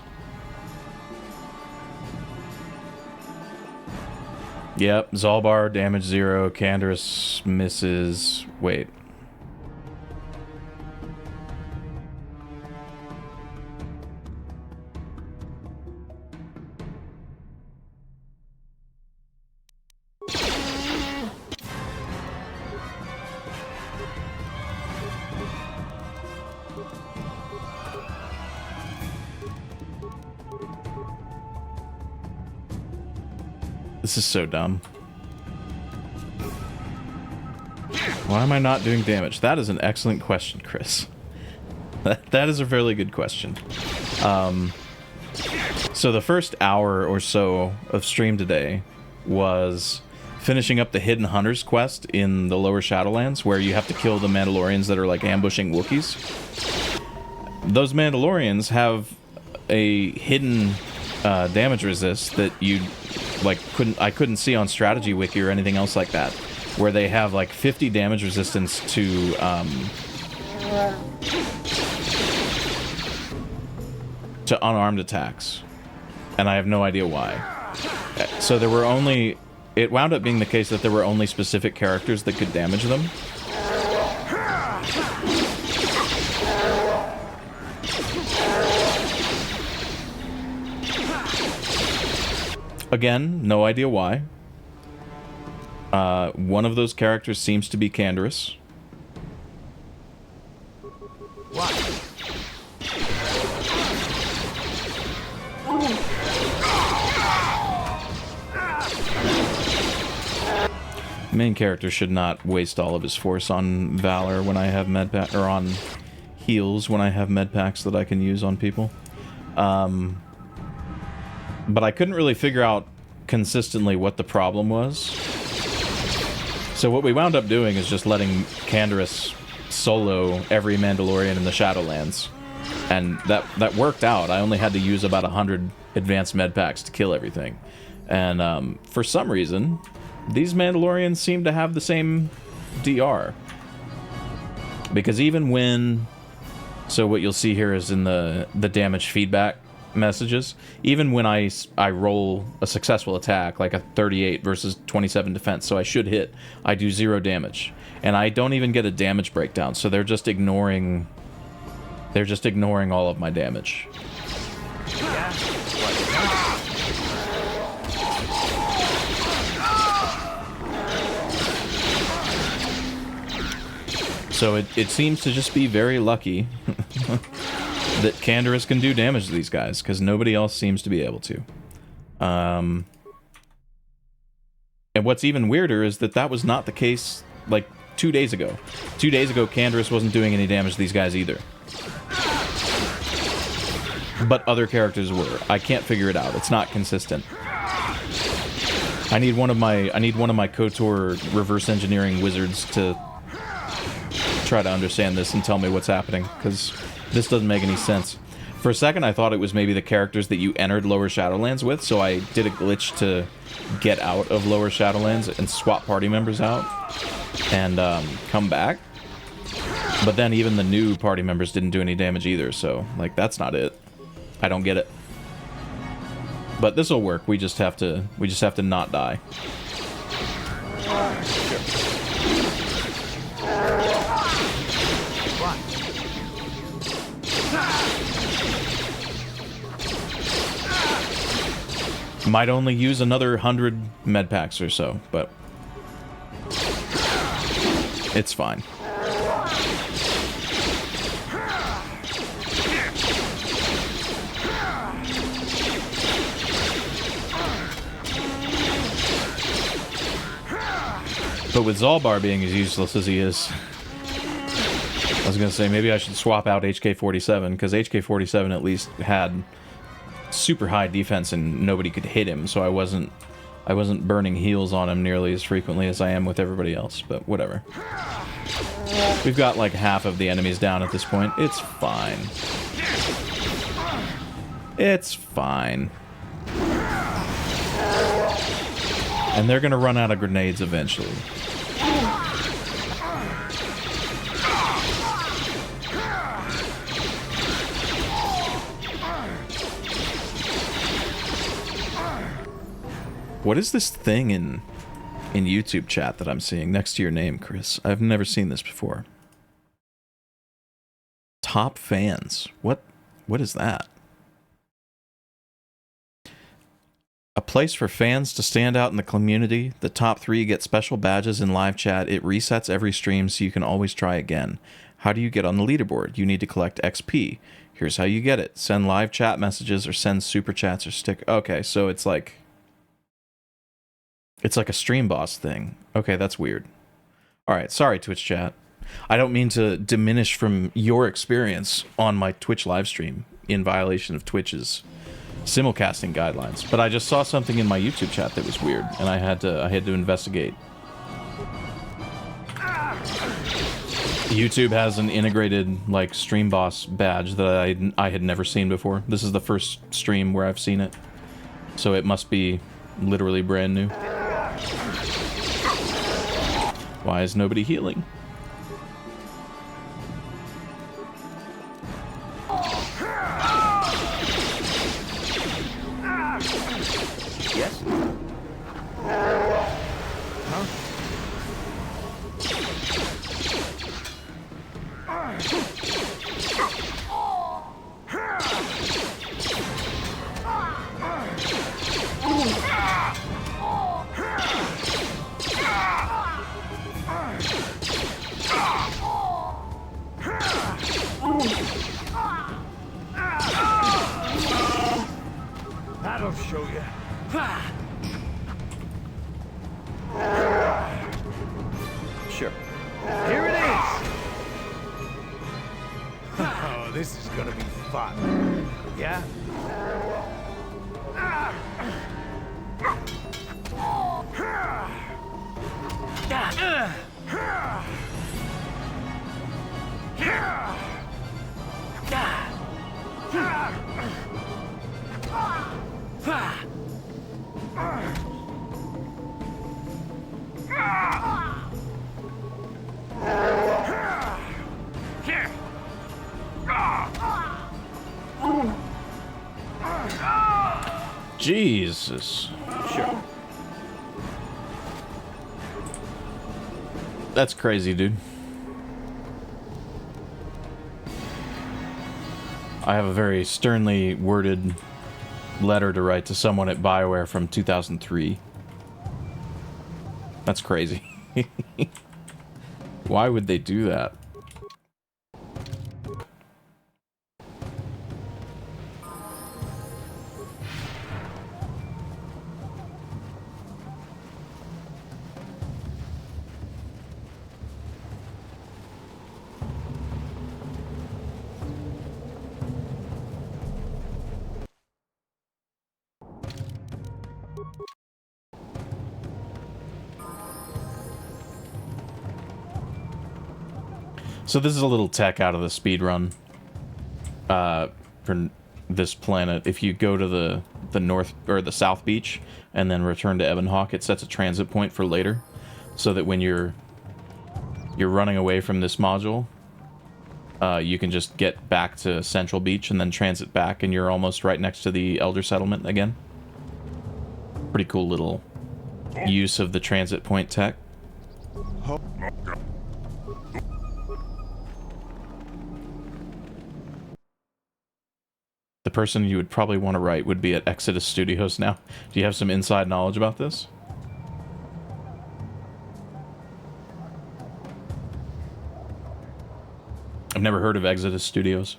Yep, Zalbar, damage 0, Canderous misses... Wait. This is so dumb. Why am I not doing damage? That is an excellent question, Chris. That is a fairly good question. So the first hour or so of stream today was finishing up the Hidden Hunters quest in the Lower Shadowlands, where you have to kill the Mandalorians that are like ambushing Wookiees. Those Mandalorians have a hidden damage resist that you I couldn't see on Strategy Wiki or anything else like that, where they have like 50 damage resistance to unarmed attacks, and I have no idea why. So there were only... It wound up being the case that there were only specific characters that could damage them. Again, no idea why. One of those characters seems to be Canderous. What? Main character should not waste all of his force on Valor when I have medpack, or on heals when I have medpacks that I can use on people. But I couldn't really figure out consistently what the problem was. So what we wound up doing is just letting Canderous solo every Mandalorian in the Shadowlands. And that worked out. I only had to use about 100 advanced medpacks to kill everything. And for some reason, these Mandalorians seem to have the same DR. Because even when... So what you'll see here is in the damage feedback messages, even when I roll a successful attack, like a 38 versus 27 defense, so I should hit, I do 0 damage. And I don't even get a damage breakdown, so they're just ignoring all of my damage. So it seems to just be very lucky that Canderous can do damage to these guys, because nobody else seems to be able to. And what's even weirder is that was not the case, like, 2 days ago. 2 days ago, Canderous wasn't doing any damage to these guys either. But other characters were. I can't figure it out. It's not consistent. I need one of my KOTOR reverse engineering wizards to try to understand this and tell me what's happening, because this doesn't make any sense. For a second, I thought it was maybe the characters that you entered Lower Shadowlands with, so I did a glitch to get out of Lower Shadowlands and swap party members out and come back. But then even the new party members didn't do any damage either, so, like, that's not it. I don't get it. But this will work. We just have to not die. Might only use another 100 med packs or so, but it's fine. But with Zalbar being as useless as he is, I was gonna say maybe I should swap out HK-47, because HK-47 at least had super high defense and nobody could hit him, so I wasn't burning heals on him nearly as frequently as I am with everybody else, but whatever. We've got like half of the enemies down at this point. It's fine. It's fine. And they're gonna run out of grenades eventually. What is this thing in YouTube chat that I'm seeing next to your name, Chris? I've never seen this before. Top fans. What is that? A place for fans to stand out in the community. The top 3 get special badges in live chat. It resets every stream so you can always try again. How do you get on the leaderboard? You need to collect XP. Here's how you get it. Send live chat messages or send super chats or stick. Okay, so it's like a stream boss thing. Okay, that's weird. Alright, sorry Twitch chat. I don't mean to diminish from your experience on my Twitch live stream in violation of Twitch's simulcasting guidelines, but I just saw something in my YouTube chat that was weird, and I had to investigate. YouTube has an integrated like stream boss badge that I had never seen before. This is the first stream where I've seen it, so it must be literally brand new. Why is nobody healing? Yes? Huh? That'll show you. Sure. Here it is. Oh, this is gonna be fun. Yeah? Jesus. Sure. That's crazy, dude. I have a very sternly worded letter to write to someone at BioWare from 2003. That's crazy. Why would they do that? So this is a little tech out of the speed run for this planet. If you go to the north or the south beach and then return to Ebonhawk, it sets a transit point for later, so that when you're running away from this module, you can just get back to Central Beach and then transit back, and you're almost right next to the Elder Settlement again. Pretty cool little use of the transit point tech. The person you would probably want to write would be at Exodus Studios now. Do you have some inside knowledge about this? I've never heard of Exodus Studios.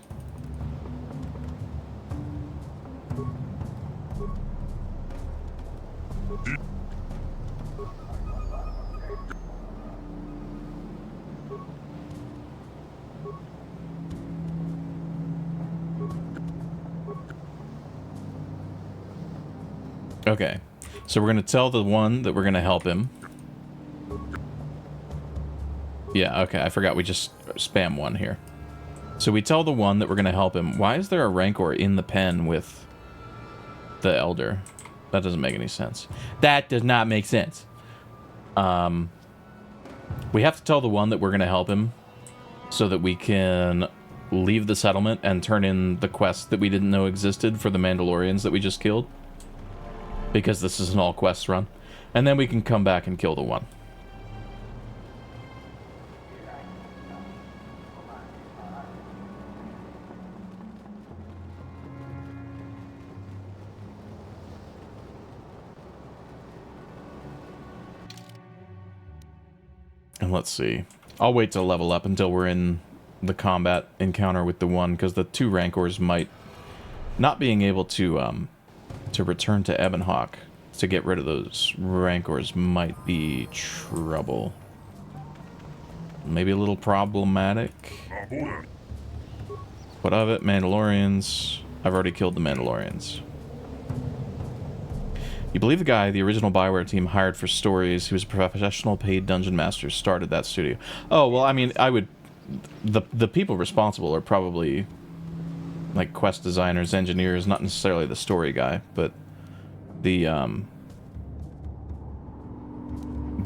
Okay, so we're gonna tell the one that we're gonna help him. Yeah, okay, I forgot we just spam one here. So we tell the one that we're gonna help him. Why is there a Rancor in the pen with the Elder? That doesn't make any sense. That does not make sense. We have to tell the one that we're gonna help him so that we can leave the settlement and turn in the quest that we didn't know existed for the Mandalorians that we just killed. Because this is an all quests run. And then we can come back and kill the one. And let's see. I'll wait to level up until we're in the combat encounter with the one, because the two Rancors might... Not being able to return to Ebonhawk to get rid of those Rancors might be trouble. Maybe a little problematic. What of it? Mandalorians. I've already killed the Mandalorians. You believe the guy the original Bioware team hired for stories, who was a professional paid dungeon master, started that studio. Oh, well, I mean, I would... The people responsible are probably... like quest designers, engineers, not necessarily the story guy, but the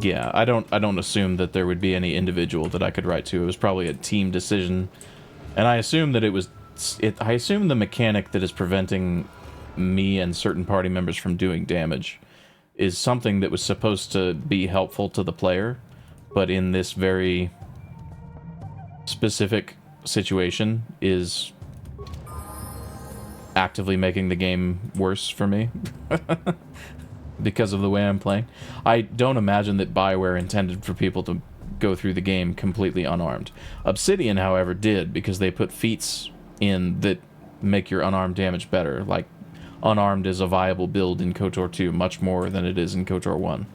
yeah, I don't assume that there would be any individual that I could write to. It was probably a team decision, and I assume that I assume the mechanic that is preventing me and certain party members from doing damage is something that was supposed to be helpful to the player, but in this very specific situation is actively making the game worse for me because of the way I'm playing. I don't imagine that BioWare intended for people to go through the game completely unarmed. Obsidian, however, did, because they put feats in that make your unarmed damage better. Like, unarmed is a viable build in KOTOR 2 much more than it is in KOTOR 1.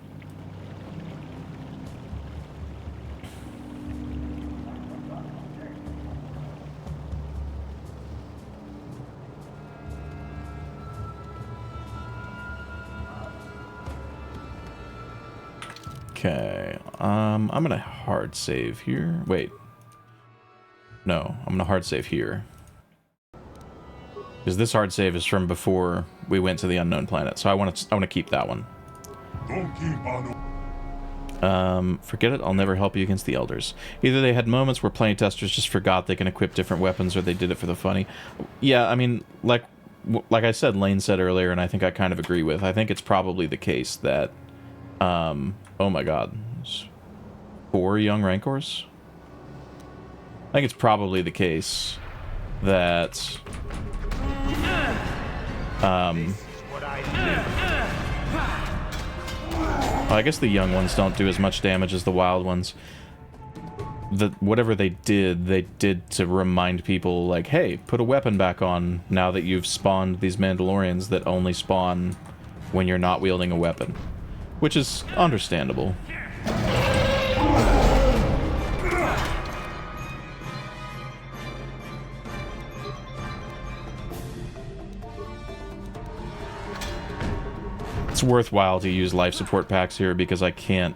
Okay, I'm gonna hard save here. Wait. No, I'm gonna hard save here. Because this hard save is from before we went to the unknown planet, so I want to keep that one. Forget it, I'll never help you against the Elders. Either they had moments where playtesters just forgot they can equip different weapons, or they did it for the funny. Yeah, I mean, like I said, Lane said earlier, and I think I kind of agree with, I think it's probably the case that, oh my god, 4 young Rancors? I think it's probably the case that, I guess the young ones don't do as much damage as the wild ones. Whatever they did to remind people, like, hey, put a weapon back on now that you've spawned these Mandalorians that only spawn when you're not wielding a weapon. Which is understandable. It's worthwhile to use life support packs here because I can't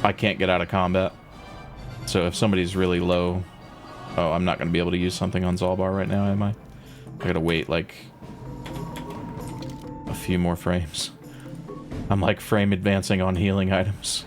I can't get out of combat. So if somebody's really low... Oh, I'm not going to be able to use something on Zalbar right now, am I? I gotta wait, like, a few more frames. I'm, like, frame advancing on healing items.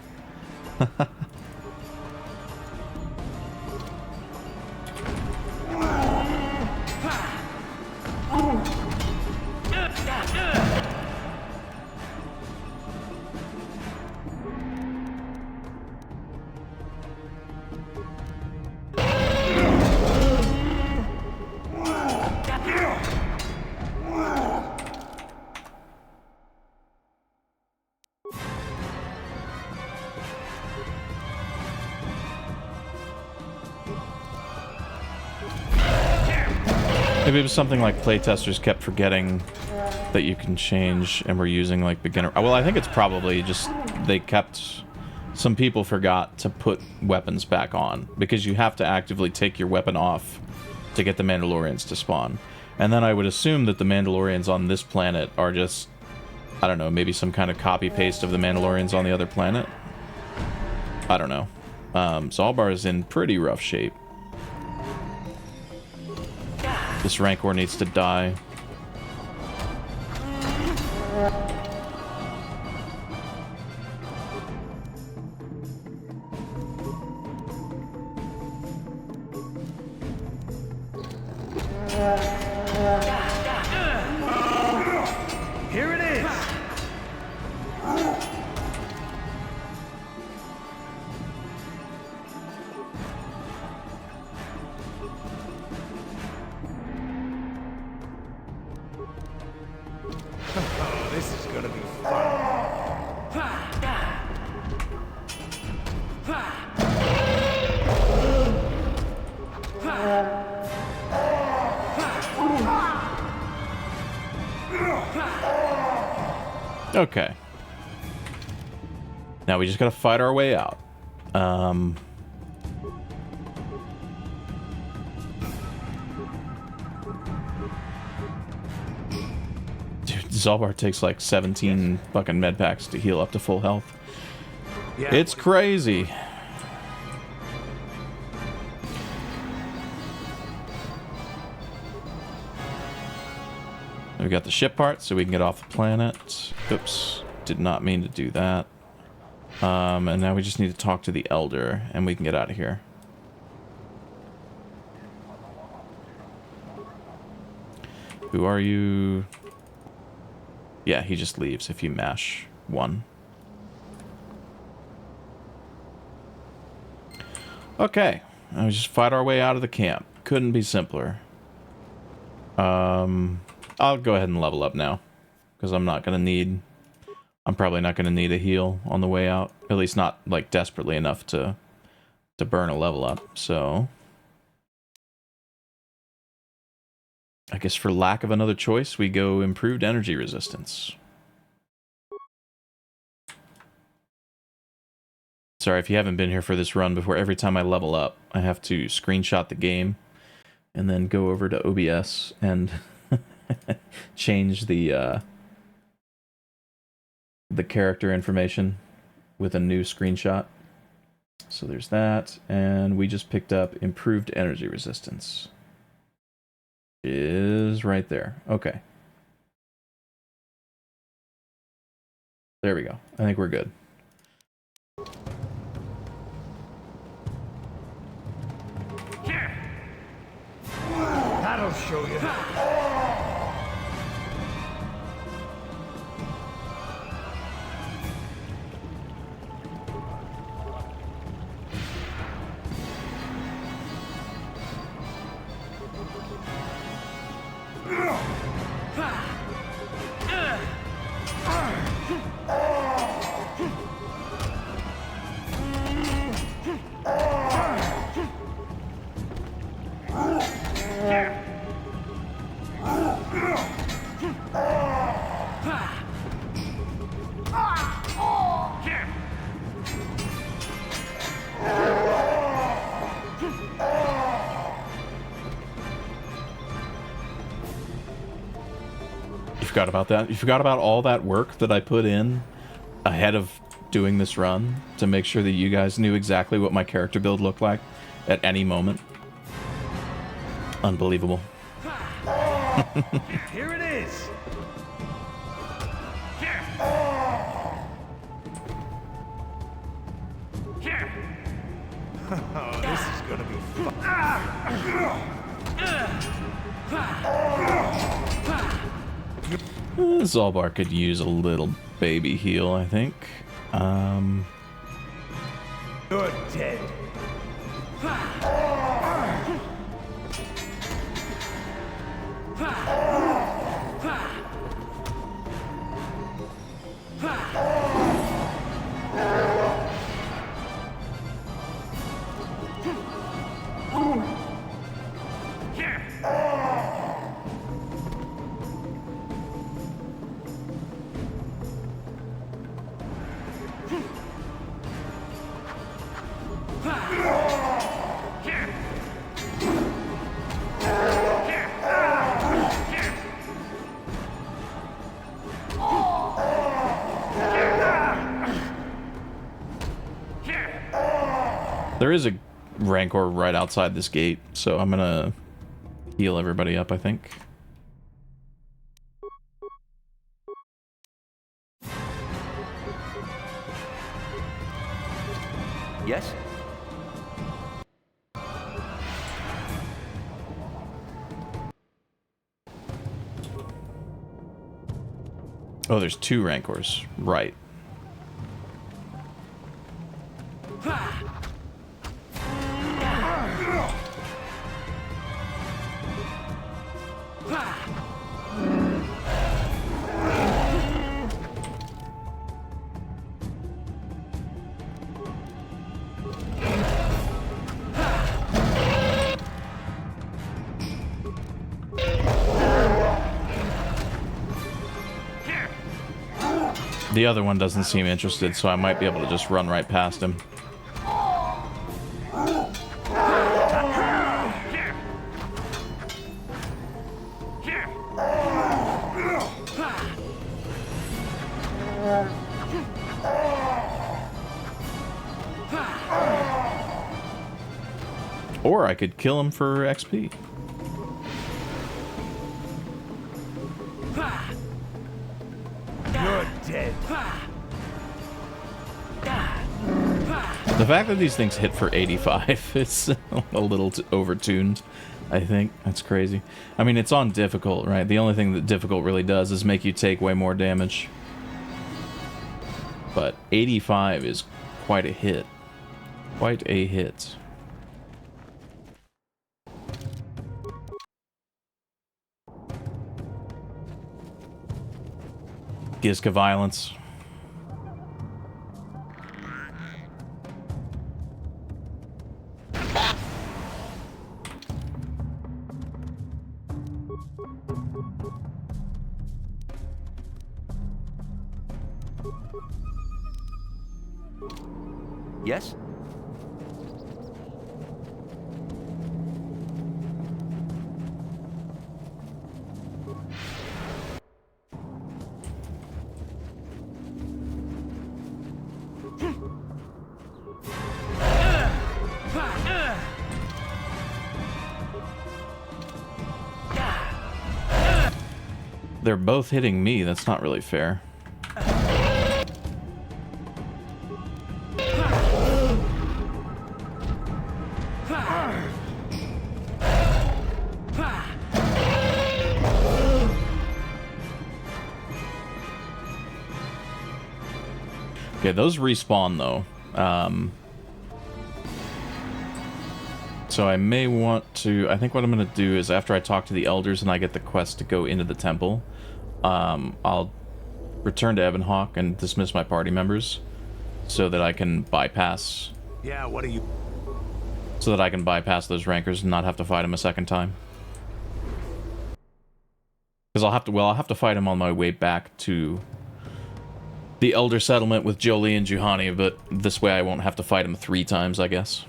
Maybe it was something like playtesters kept forgetting that you can change and we're using like beginner. Well, I think it's probably just some people forgot to put weapons back on because you have to actively take your weapon off to get the Mandalorians to spawn. And then I would assume that the Mandalorians on this planet are just, I don't know, maybe some kind of copy paste of the Mandalorians on the other planet. I don't know. Zalbar is in pretty rough shape. This Rancor needs to die. Here it is. Oh, this is gonna be Okay. Now we just gotta fight our way out. Dude, Zalbar takes like 17 fucking med packs to heal up to full health. Yeah, It's crazy. We got the ship part, so we can get off the planet. Oops, did not mean to do that. And now we just need to talk to the Elder, and we can get out of here. Who are you? Yeah, he just leaves if you mash 1. Okay, now we just fight our way out of the camp. Couldn't be simpler. I'll go ahead and level up now, because I'm probably not gonna need a heal on the way out. At least not like desperately enough to burn a level up. So I guess for lack of another choice, we go improved energy resistance. Sorry if you haven't been here for this run before. Every time I level up, I have to screenshot the game and then go over to OBS and change the character information with a new screenshot. So there's that, and we just picked up improved energy resistance. Is right there. Okay. There we go. I think we're good. That'll show you. Forgot about that. You forgot about all that work that I put in ahead of doing this run to make sure that you guys knew exactly what my character build looked like at any moment. Unbelievable. Here it is. Here. Here. Oh, this is gonna be fun. Zalbar could use a little baby heal, I think. You're dead. There is a Rancor right outside this gate, so I'm gonna heal everybody up, I think. Yes? Oh, there's 2 Rancors. Right. The other one doesn't seem interested, so I might be able to just run right past him. Or I could kill him for XP. You're dead. The fact that these things hit for 85 is a little overtuned, I think. That's crazy. I mean, it's on difficult, right? The only thing that difficult really does is make you take way more damage. But 85 is quite a hit. Quite a hit. Gizka violence. Yes? They're both hitting me. That's not really fair. Okay, those respawn though. So I may want to... I think what I'm going to do is after I talk to the elders and I get the quest to go into the temple, I'll return to Ebonhawk and dismiss my party members so that I can bypass... Yeah, what are you... So that I can bypass those rankers and not have to fight them a second time. Because I'll have to fight him on my way back to the Elder Settlement with Jolee and Juhani, but this way I won't have to fight him 3 times, I guess.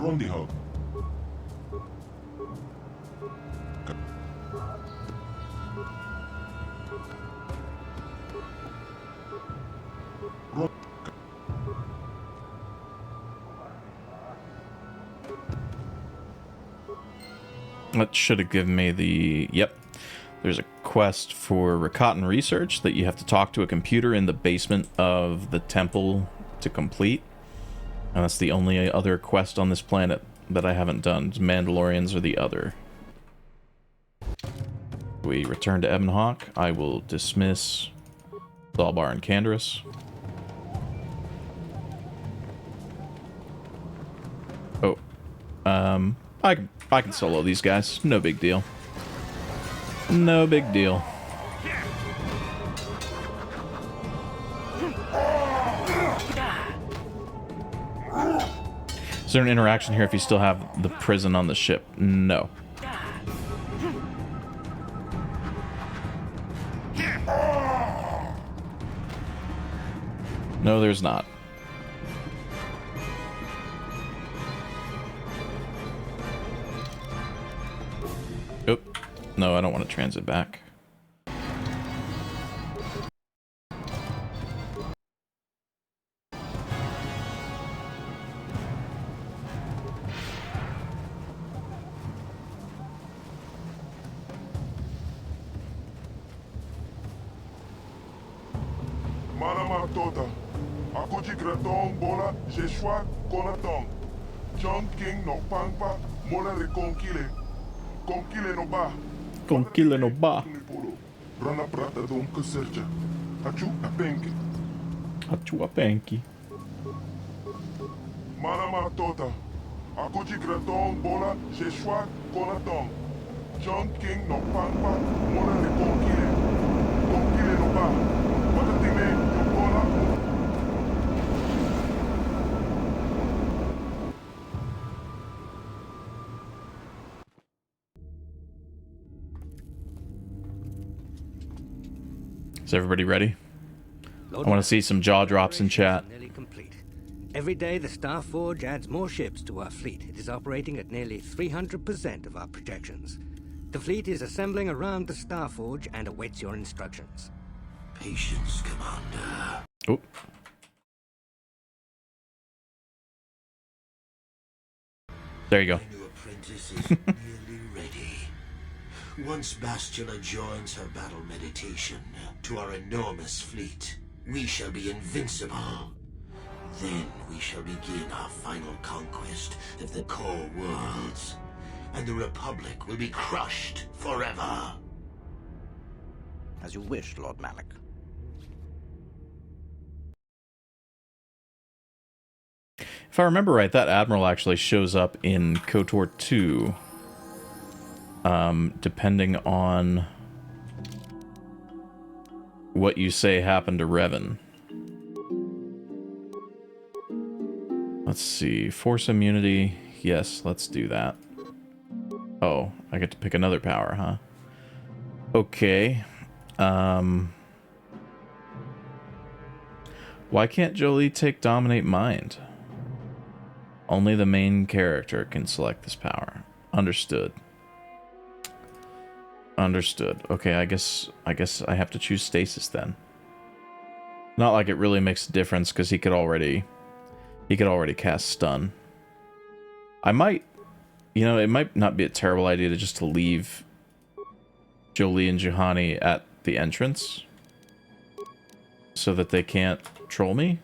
Rondi Hog. That should have given me the... Yep. There's a quest for Rakatan research that you have to talk to a computer in the basement of the temple to complete. And that's the only other quest on this planet that I haven't done. Mandalorians are the other. We return to Ebon Hawk. I will dismiss Zaalbar and Canderous. Oh. I can solo these guys. No big deal. No big deal. Is there an interaction here if you still have the prison on the ship? No. No, there's not. Oop. No, I don't want to transit back. Manama Tota. Akoji Gratong Bola Jeshua Konatong. John King no Pangpa Mola Reconquile. Conquile no Ba. Conquile no Ba. Rana Prata Don Kuserja. Achu Apenki. Achu Apenki. Manama Tota. Akoji Gratong Bola Jeshua Konatong. John King no Pangpa Mola Reconquile. Conquile no Ba. Is everybody ready? I want to see some jaw drops in chat. Nearly complete. Every day the Starforge adds more ships to our fleet. It is operating at nearly 300% of our projections. The fleet is assembling around the Starforge and awaits your instructions. Patience, Commander. Oh. There you go. My new apprentice is nearly ready. Once Bastila joins her battle meditation to our enormous fleet, we shall be invincible. Then we shall begin our final conquest of the core worlds, and the Republic will be crushed forever. As you wish, Lord Malak. If I remember right, that Admiral actually shows up in KOTOR 2. Depending on what you say happened to Revan. Let's see. Force immunity. Yes, let's do that. Oh, I get to pick another power, huh? Okay. Why can't Jolee take Dominate Mind? Only the main character can select this power. Understood. Understood. Okay, I guess I have to choose Stasis then. Not like it really makes a difference because he could already cast Stun. I might, you know, it might not be a terrible idea to just leave Jolee and Juhani at the entrance so that they can't troll me.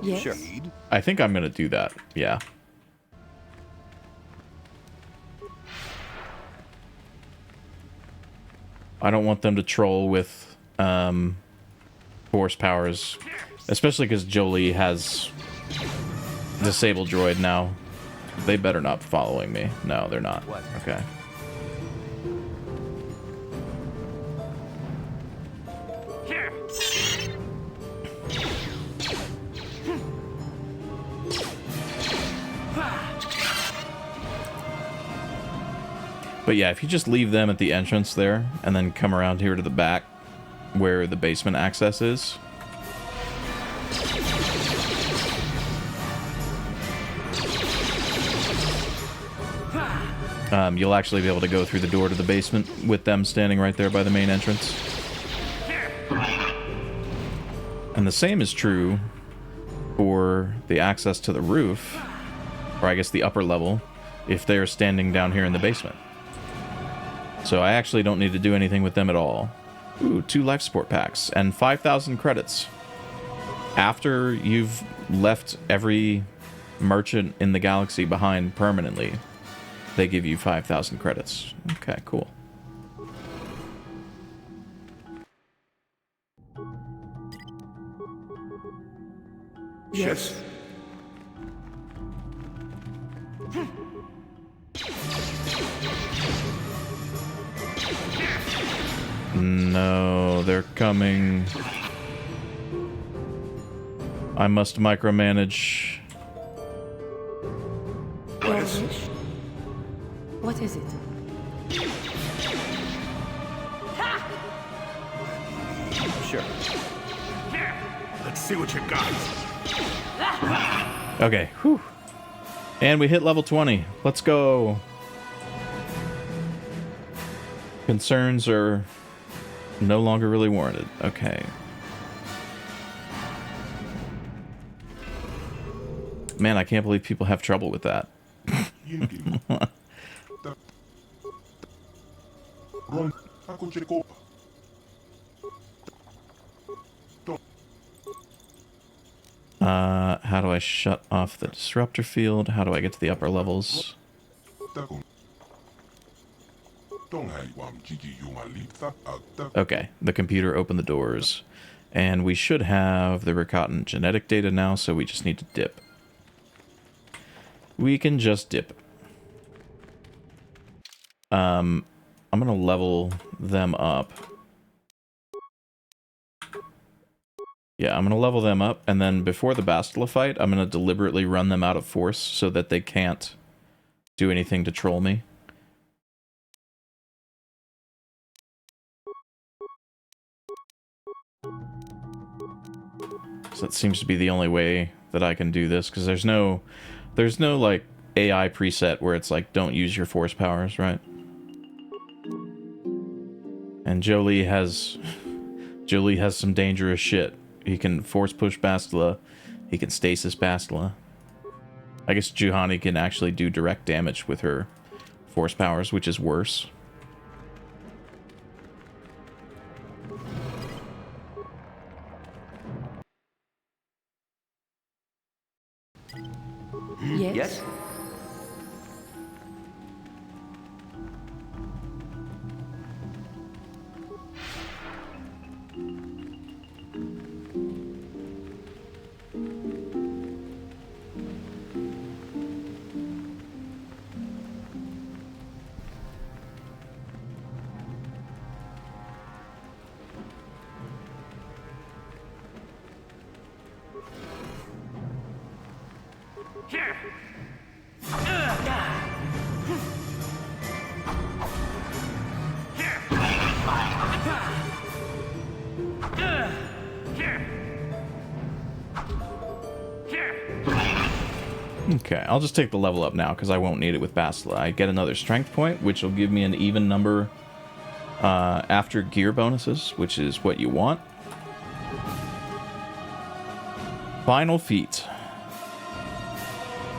Yes. Sure. I think I'm gonna do that. Yeah. I don't want them to troll with force powers, especially because Jolee has Disable Droid now. They better not be following me. No, they're not. What? Okay. Here. But yeah, if you just leave them at the entrance there, and then come around here to the back, where the basement access is. You'll actually be able to go through the door to the basement with them standing right there by the main entrance. And the same is true for the access to the roof, or I guess the upper level, if they're standing down here in the basement. So I actually don't need to do anything with them at all. Ooh, 2 life support packs and 5,000 credits. After you've left every merchant in the galaxy behind permanently, they give you 5,000 credits. Okay, cool. Yes. No, they're coming. I must micromanage. What is it? Sure. Let's see what you got. Okay, whew. And we hit level 20. Let's go. Concerns are no longer really warranted. Okay. Man, I can't believe people have trouble with that. How do I shut off the disruptor field? How do I get to the upper levels? Okay, the computer opened the doors. And we should have the Rakatan genetic data now, so we just need to dip. We can just dip. I'm gonna level them up. Yeah, I'm gonna level them up, and then before the Bastila fight, I'm gonna deliberately run them out of force so that they can't do anything to troll me. So that seems to be the only way that I can do this, because there's no like AI preset where it's like, don't use your force powers, right? And Jolee has some dangerous shit. He can force push Bastila. He can stasis Bastila. I guess Juhani can actually do direct damage with her force powers, which is worse. Yes? Here. Okay, I'll just take the level up now, because I won't need it with Bastila. I get another strength point, which will give me an even number after gear bonuses, which is what you want. Final feat.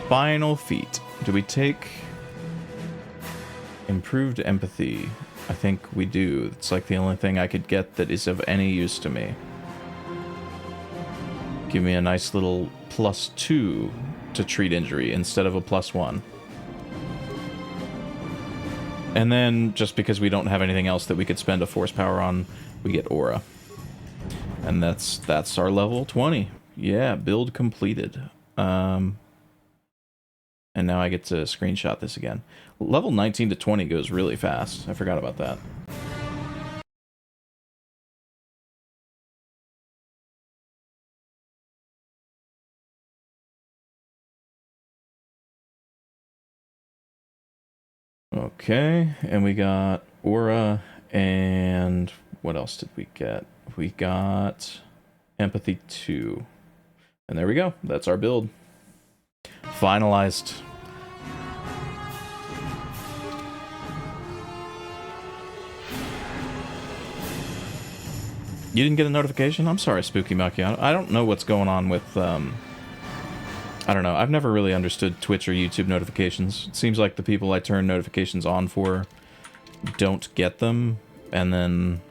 Final feat. Do we take improved empathy? I think we do. It's like the only thing I could get that is of any use to me. Give me a nice little +2 to treat injury instead of a +1. And then, just because we don't have anything else that we could spend a force power on, we get aura. And that's our level 20. Yeah, build completed. And now I get to screenshot this again. Level 19 to 20 goes really fast. I forgot about that. Okay, and we got Aura, and what else did we get? We got Empathy 2. And there we go. That's our build. Finalized. You didn't get a notification? I'm sorry, Spooky Macchiato. I don't know what's going on with, I don't know. I've never really understood Twitch or YouTube notifications. It seems like the people I turn notifications on for don't get them, and then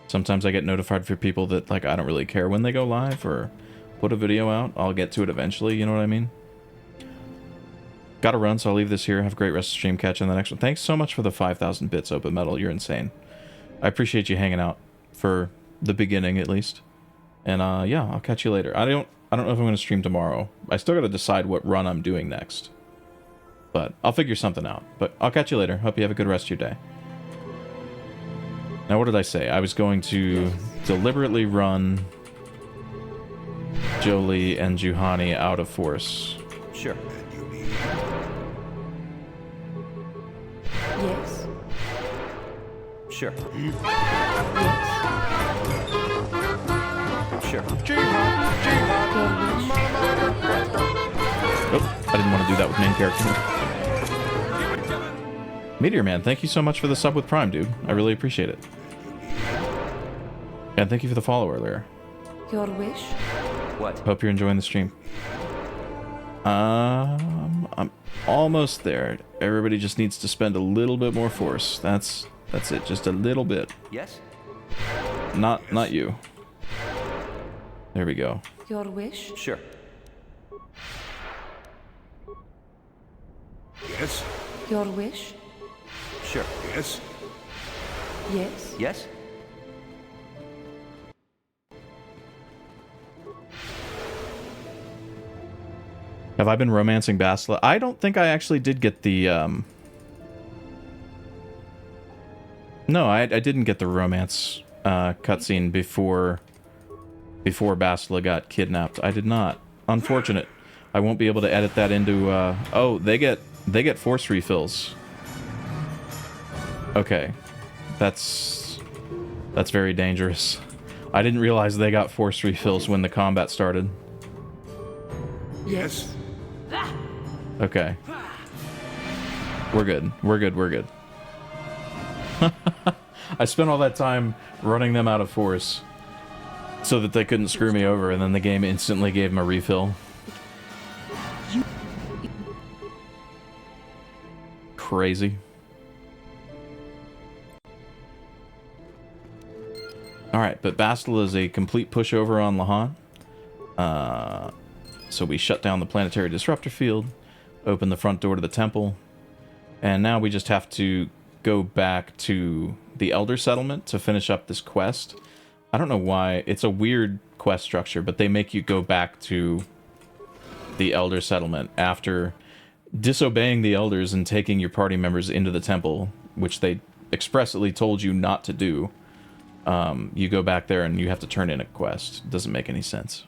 sometimes I get notified for people that, like, I don't really care when they go live or put a video out. I'll get to it eventually, you know what I mean? Gotta run, so I'll leave this here. Have a great rest of the stream. Catch you on the next one. Thanks so much for the 5,000 bits, Open Metal. You're insane. I appreciate you hanging out for the beginning, at least. And, yeah, I'll catch you later. I don't know if I'm going to stream tomorrow. I still got to decide what run I'm doing next. But I'll figure something out. But I'll catch you later. Hope you have a good rest of your day. Now, what did I say? I was going to deliberately run Jolie and Juhani out of force. Sure. Yes. Sure. Sure. Oh, I didn't want to do that with main character. Meteor Man, thank you so much for the sub with Prime, dude. I really appreciate it. And thank you for the follow earlier. Your wish? What? Hope you're enjoying the stream. I'm almost there. Everybody just needs to spend a little bit more force. That's it, just a little bit. Yes? Not you. There we go. Your wish? Sure. Yes? Your wish? Sure. Yes? Yes. Yes? Have I been romancing Bastila? I don't think I actually did get the, No, I didn't get the romance cutscene before Bastila got kidnapped. I did not. Unfortunate. I won't be able to edit that into, oh, they get force refills. Okay. That's very dangerous. I didn't realize they got force refills when the combat started. Yes? Okay. We're good. We're good. We're good. I spent all that time running them out of force so that they couldn't screw me over, and then the game instantly gave them a refill. Crazy. Alright, but Bastila is a complete pushover on Lahan. So we shut down the planetary disruptor field, open the front door to the temple, and now we just have to go back to the Elder Settlement to finish up this quest. I don't know why. It's a weird quest structure, but they make you go back to the Elder Settlement after disobeying the Elders and taking your party members into the temple, which they expressly told you not to do. You go back there and you have to turn in a quest. It doesn't make any sense.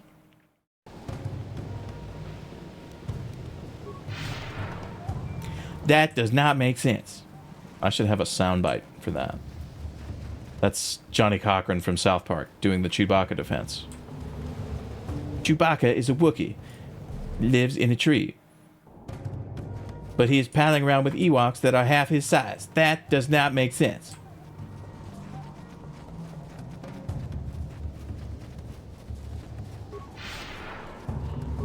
That does not make sense. I should have a soundbite for that. That's Johnny Cochran from South Park doing the Chewbacca defense. Chewbacca is a Wookiee. Lives in a tree. But he is palling around with Ewoks that are half his size. That does not make sense.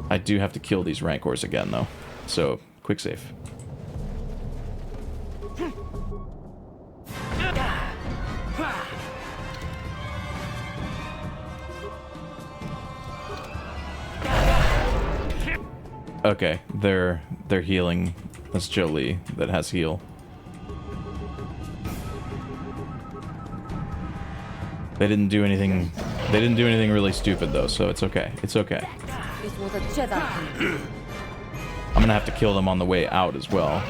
I do have to kill these Rancors again, though. So, quick save. Okay, they're healing. That's Jolie that has heal. They didn't do anything. They didn't do anything really stupid though, so it's okay. It's okay. It was a Jedi. I'm gonna have to kill them on the way out as well.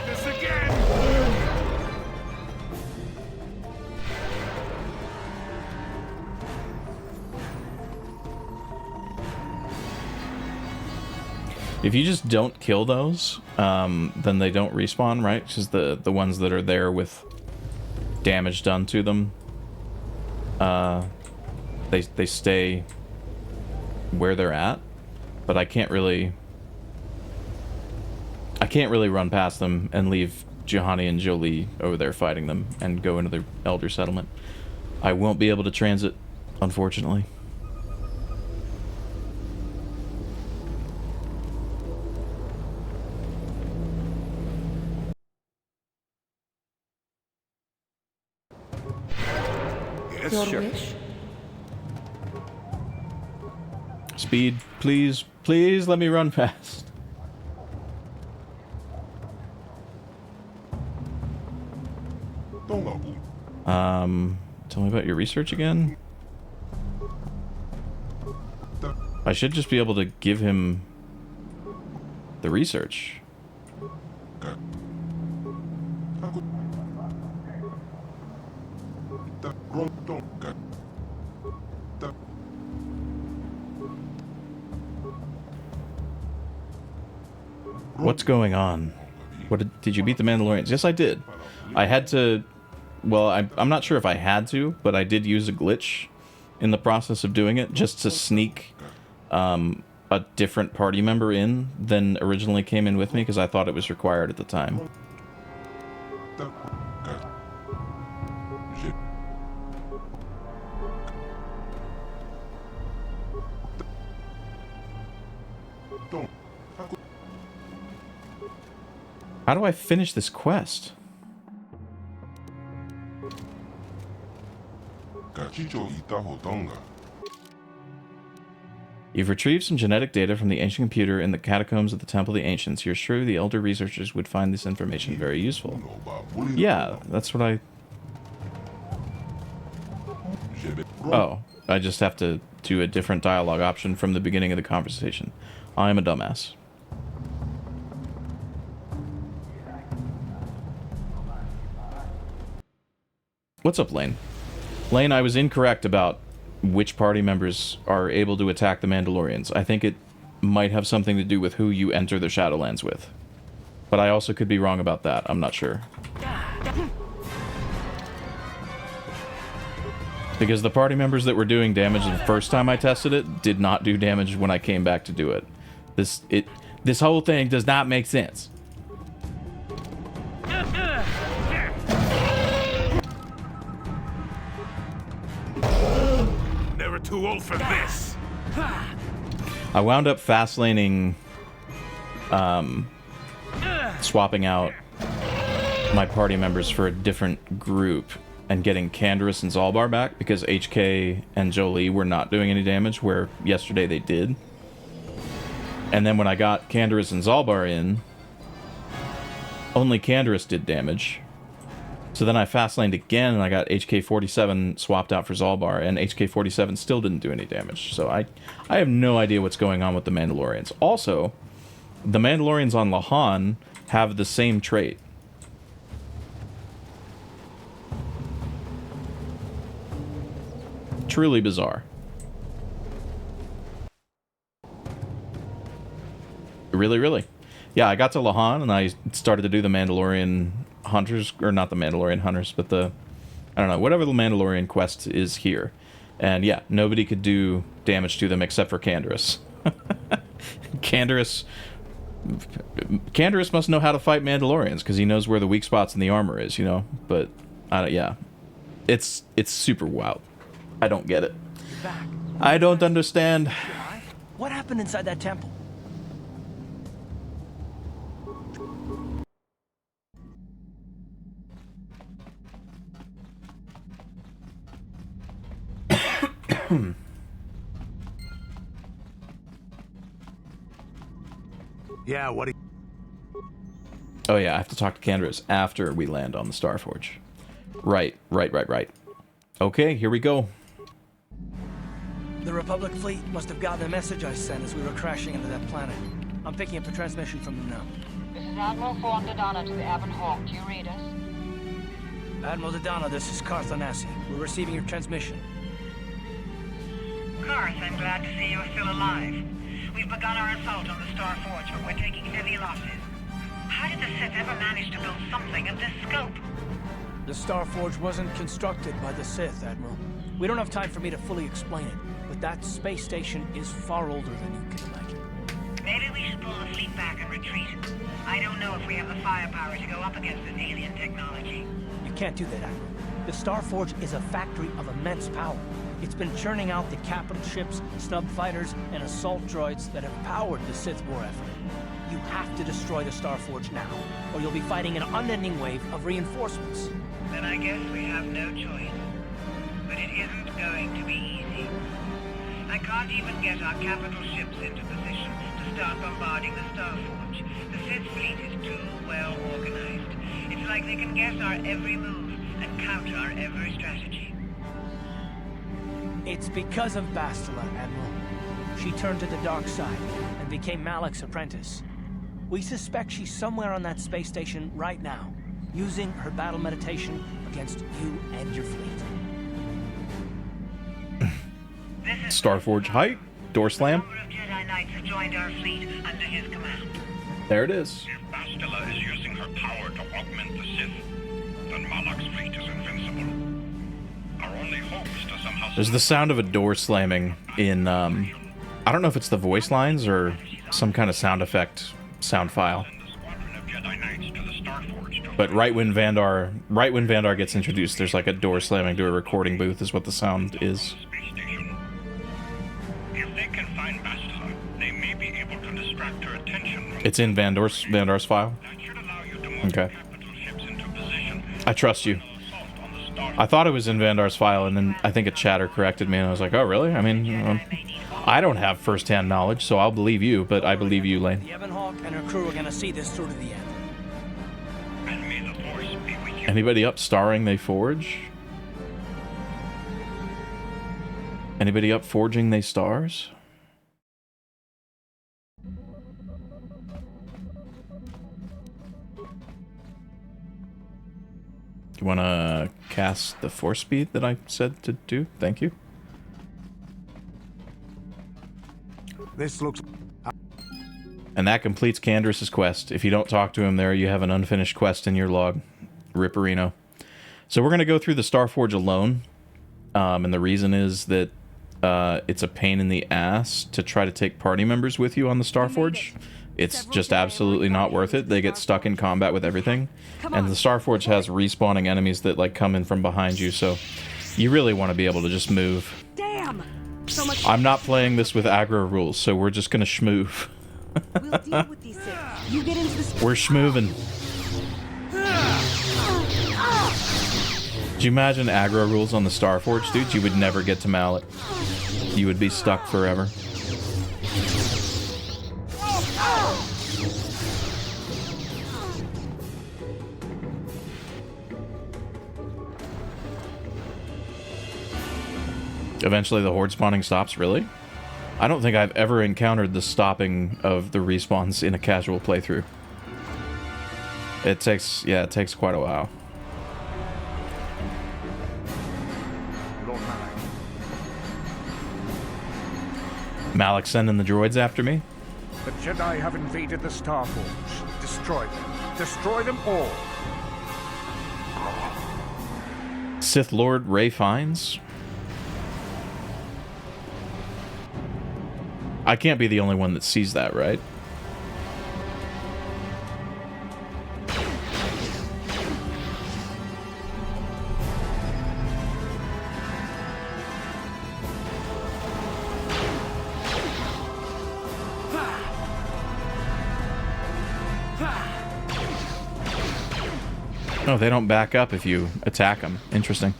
If you just don't kill those, then they don't respawn, right? Because the ones that are there with damage done to them, they stay where they're at. But I can't really run past them and leave Juhani and Jolee over there fighting them and go into the Elder Settlement. I won't be able to transit, unfortunately. Yes, Sure. Speed, please, please let me run fast. Tell me about your research again. I should just be able to give him the research. What's going on? Did you beat the Mandalorians? Yes, I did. I had to... Well, I'm not sure if I had to, but I did use a glitch in the process of doing it just to sneak a different party member in than originally came in with me because I thought it was required at the time. How do I finish this quest? You've retrieved some genetic data from the ancient computer in the catacombs of the Temple of the Ancients. You're sure the elder researchers would find this information very useful. Yeah, that's what I... Oh, I just have to do a different dialogue option from the beginning of the conversation. I'm a dumbass. What's up, Lane? Lane, I was incorrect about which party members are able to attack the Mandalorians. I think it might have something to do with who you enter the Shadowlands with. But I also could be wrong about that. I'm not sure. Because the party members that were doing damage the first time I tested it did not do damage when I came back to do it. This whole thing does not make sense. Never too old for this. I wound up fast laning, swapping out my party members for a different group and getting Canderous and Zalbar back because HK and Jolee were not doing any damage where yesterday they did. And then when I got Canderous and Zalbar in, only Canderous did damage. So then I fast laned again and I got HK-47 swapped out for Zalbar, and HK-47 still didn't do any damage. So I have no idea what's going on with the Mandalorians. Also, the Mandalorians on Lahan have the same trait. Truly bizarre. Really, really. Yeah, I got to Lahan and I started to do the Mandalorian hunters, or not the Mandalorian hunters, but the, I don't know, whatever the Mandalorian quest is here. And yeah, nobody could do damage to them except for Canderous. Canderous must know how to fight Mandalorians because he knows where the weak spots in the armor is, you know. But yeah, it's super wild. I don't get it. I don't understand. What happened inside that temple? Yeah, what do you... Oh yeah, I have to talk to Canderous after we land on the Starforge. Right. Okay, here we go. The Republic fleet must have gotten the message I sent as we were crashing into that planet. I'm picking up a transmission from them now. This is Admiral Thrawn Dodonna to the Avon Hawk. Do you read us? Admiral Dodonna, this is Carth Onasi. We're receiving your transmission. Carth, I'm glad to see you're still alive. We've begun our assault on the Star Forge, but we're taking heavy losses. How did the Sith ever manage to build something of this scope? The Star Forge wasn't constructed by the Sith, Admiral. We don't have time for me to fully explain it, but that space station is far older than you can imagine. Maybe we should pull the fleet back and retreat. I don't know if we have the firepower to go up against this alien technology. You can't do that, Admiral. The Star Forge is a factory of immense power. It's been churning out the capital ships, snub fighters, and assault droids that have powered the Sith war effort. You have to destroy the Star Forge now, or you'll be fighting an unending wave of reinforcements. Then I guess we have no choice. But it isn't going to be easy. I can't even get our capital ships into position to start bombarding the Star Forge. The Sith fleet is too well organized. It's like they can guess our every move and counter our every strategy. It's because of Bastila, Admiral. She turned to the dark side and became Malik's apprentice. We suspect she's somewhere on that space station right now, using her battle meditation against you and your fleet. Starforge height, door slam. A number of Jedi Knights have joined our fleet under his command. There it is. If Bastila is using her power to augment the Sith, then Malak's fleet is invincible. Our only hope is to somehow... There's the sound of a door slamming in, I don't know if it's the voice lines or some kind of sound effect, sound file. But right when Vandar gets introduced, there's like a door slamming to a recording booth is what the sound is. If they can find Bastila, they may be able to distract her attention. It's in Vandar's file? Okay. I trust you. I thought it was in Vandar's file, and then I think a chatter corrected me, and I was like, oh, really? I mean, I don't have first-hand knowledge, so I'll believe you, but I believe you, Lane. The Ebon Hawk and her crew are gonna see this through to the end. Anybody up starring they forge? Anybody up forging they stars? You want to cast the force speed that I said to do? Thank you. This looks... And that completes Canderous' quest. If you don't talk to him there, you have an unfinished quest in your log. Ripperino. So we're going to go through the Starforge alone. And the reason is that it's a pain in the ass to try to take party members with you on the Starforge. It's just absolutely not worth it. They get stuck in combat with everything. And the Starforge has respawning enemies that like come in from behind you, so you really want to be able to just move. Damn! So much. I'm not playing this with aggro rules, so we're just gonna schmoove. We'll deal with these things. You get into the... We're schmooving. Do you imagine aggro rules on the Starforge, dude? You would never get to Malak. You would be stuck forever. Eventually the horde spawning stops, really? I don't think I've ever encountered the stopping of the respawns in a casual playthrough. It takes quite a while. Malak sending the droids after me? The Jedi have invaded the Starforge. Destroy them. Destroy them all. Sith Lord Rey Fiennes? I can't be the only one that sees that, right? No, they don't back up if you attack them. Interesting.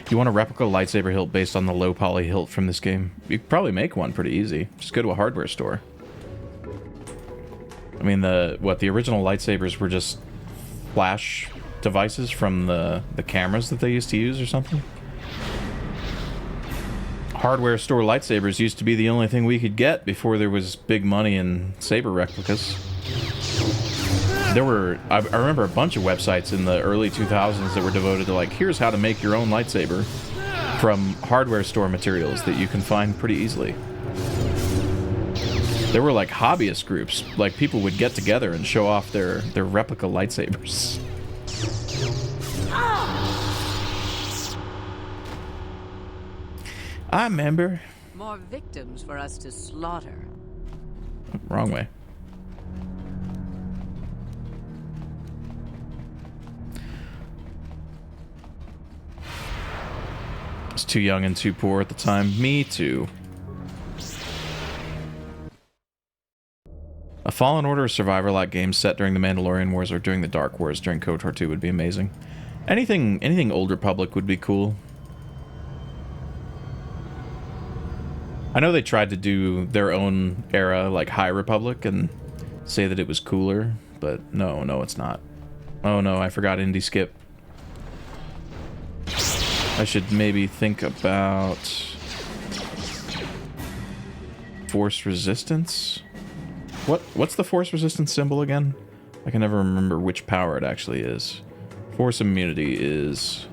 You want a replica lightsaber hilt based on the low poly hilt from this game? You could probably make one pretty easy. Just go to a hardware store. I mean, the original lightsabers were just flash devices from the cameras that they used to use or something? Hardware store lightsabers used to be the only thing we could get before there was big money in saber replicas. I remember a bunch of websites in the early 2000s that were devoted to like, here's how to make your own lightsaber from hardware store materials that you can find pretty easily. There were like hobbyist groups, like people would get together and show off their replica lightsabers. I remember. More victims for us to slaughter. Wrong way. I was too young and too poor at the time. Me too. A Fallen Order Survivor-like game set during the Mandalorian Wars or during the Dark Wars during KOTOR 2 would be amazing. Anything Old Republic would be cool. I know they tried to do their own era, like High Republic, and say that it was cooler, but no, it's not. Oh no, I forgot Indie Skip. I should maybe think about Force Resistance? What's the Force Resistance symbol again? I can never remember which power it actually is. Force Immunity is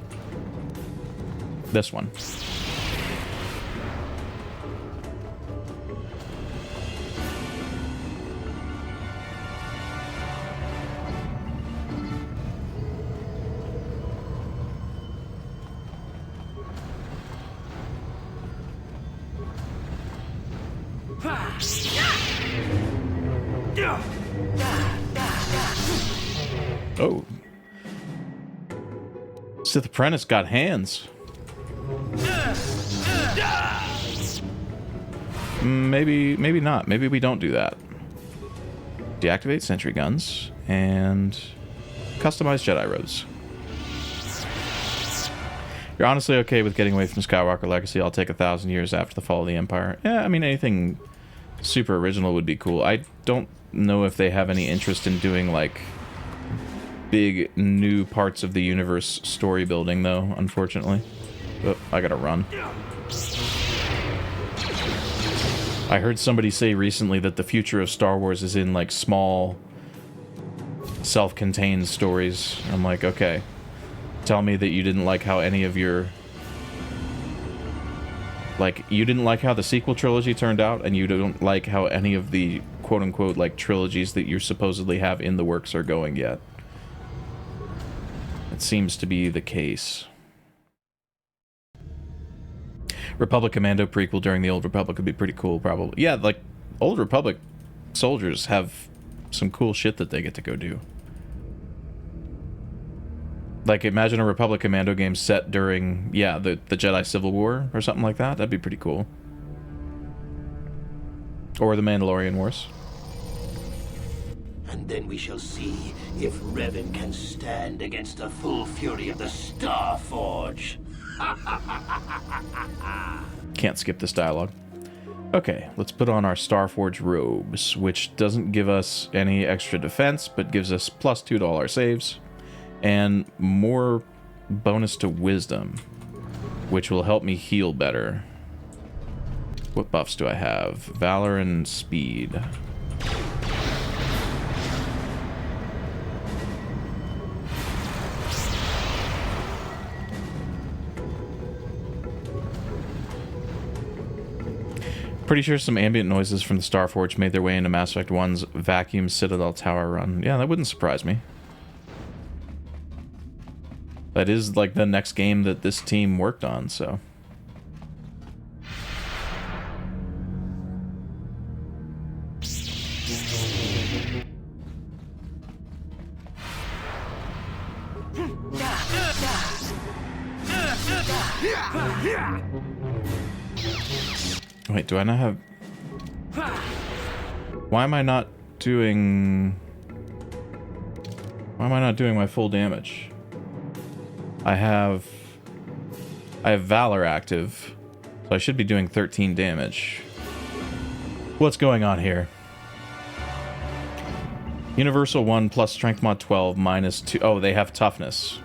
this one. Oh. Sith Apprentice got hands. Maybe not. Maybe we don't do that. Deactivate sentry guns and customize Jedi robes. You're honestly okay with getting away from Skywalker Legacy? I'll take 1,000 years after the fall of the Empire. Yeah, I mean, anything super original would be cool. I don't know if they have any interest in doing, like, big new parts of the universe story building, though, unfortunately. But I gotta run. I heard somebody say recently that the future of Star Wars is in, like, small, self-contained stories. I'm like, okay. Tell me that you didn't like how any of your... Like, you didn't like how the sequel trilogy turned out, and you don't like how any of the quote-unquote, like, trilogies that you supposedly have in the works are going yet. It seems to be the case. Republic Commando prequel during the Old Republic would be pretty cool, probably. Yeah, like, Old Republic soldiers have some cool shit that they get to go do. Like, imagine a Republic Commando game set during, yeah, the Jedi Civil War or something like that. That'd be pretty cool. Or the Mandalorian Wars. And then we shall see if Revan can stand against the full fury of the Starforge. Can't skip this dialogue. Okay, let's put on our Starforge robes, which doesn't give us any extra defense, but gives us plus 2 to all our saves. And more bonus to wisdom, which will help me heal better. What buffs do I have? Valor and speed. Pretty sure some ambient noises from the Starforge made their way into Mass Effect 1's Vacuum Citadel Tower run. Yeah, that wouldn't surprise me. That is, like, the next game that this team worked on, so... Wait, do I not have... Why am I not doing... Why am I not doing my full damage? I have Valor active, so I should be doing 13 damage. What's going on here? Universal 1 plus Strength Mod 12 minus 2... Oh, they have Toughness.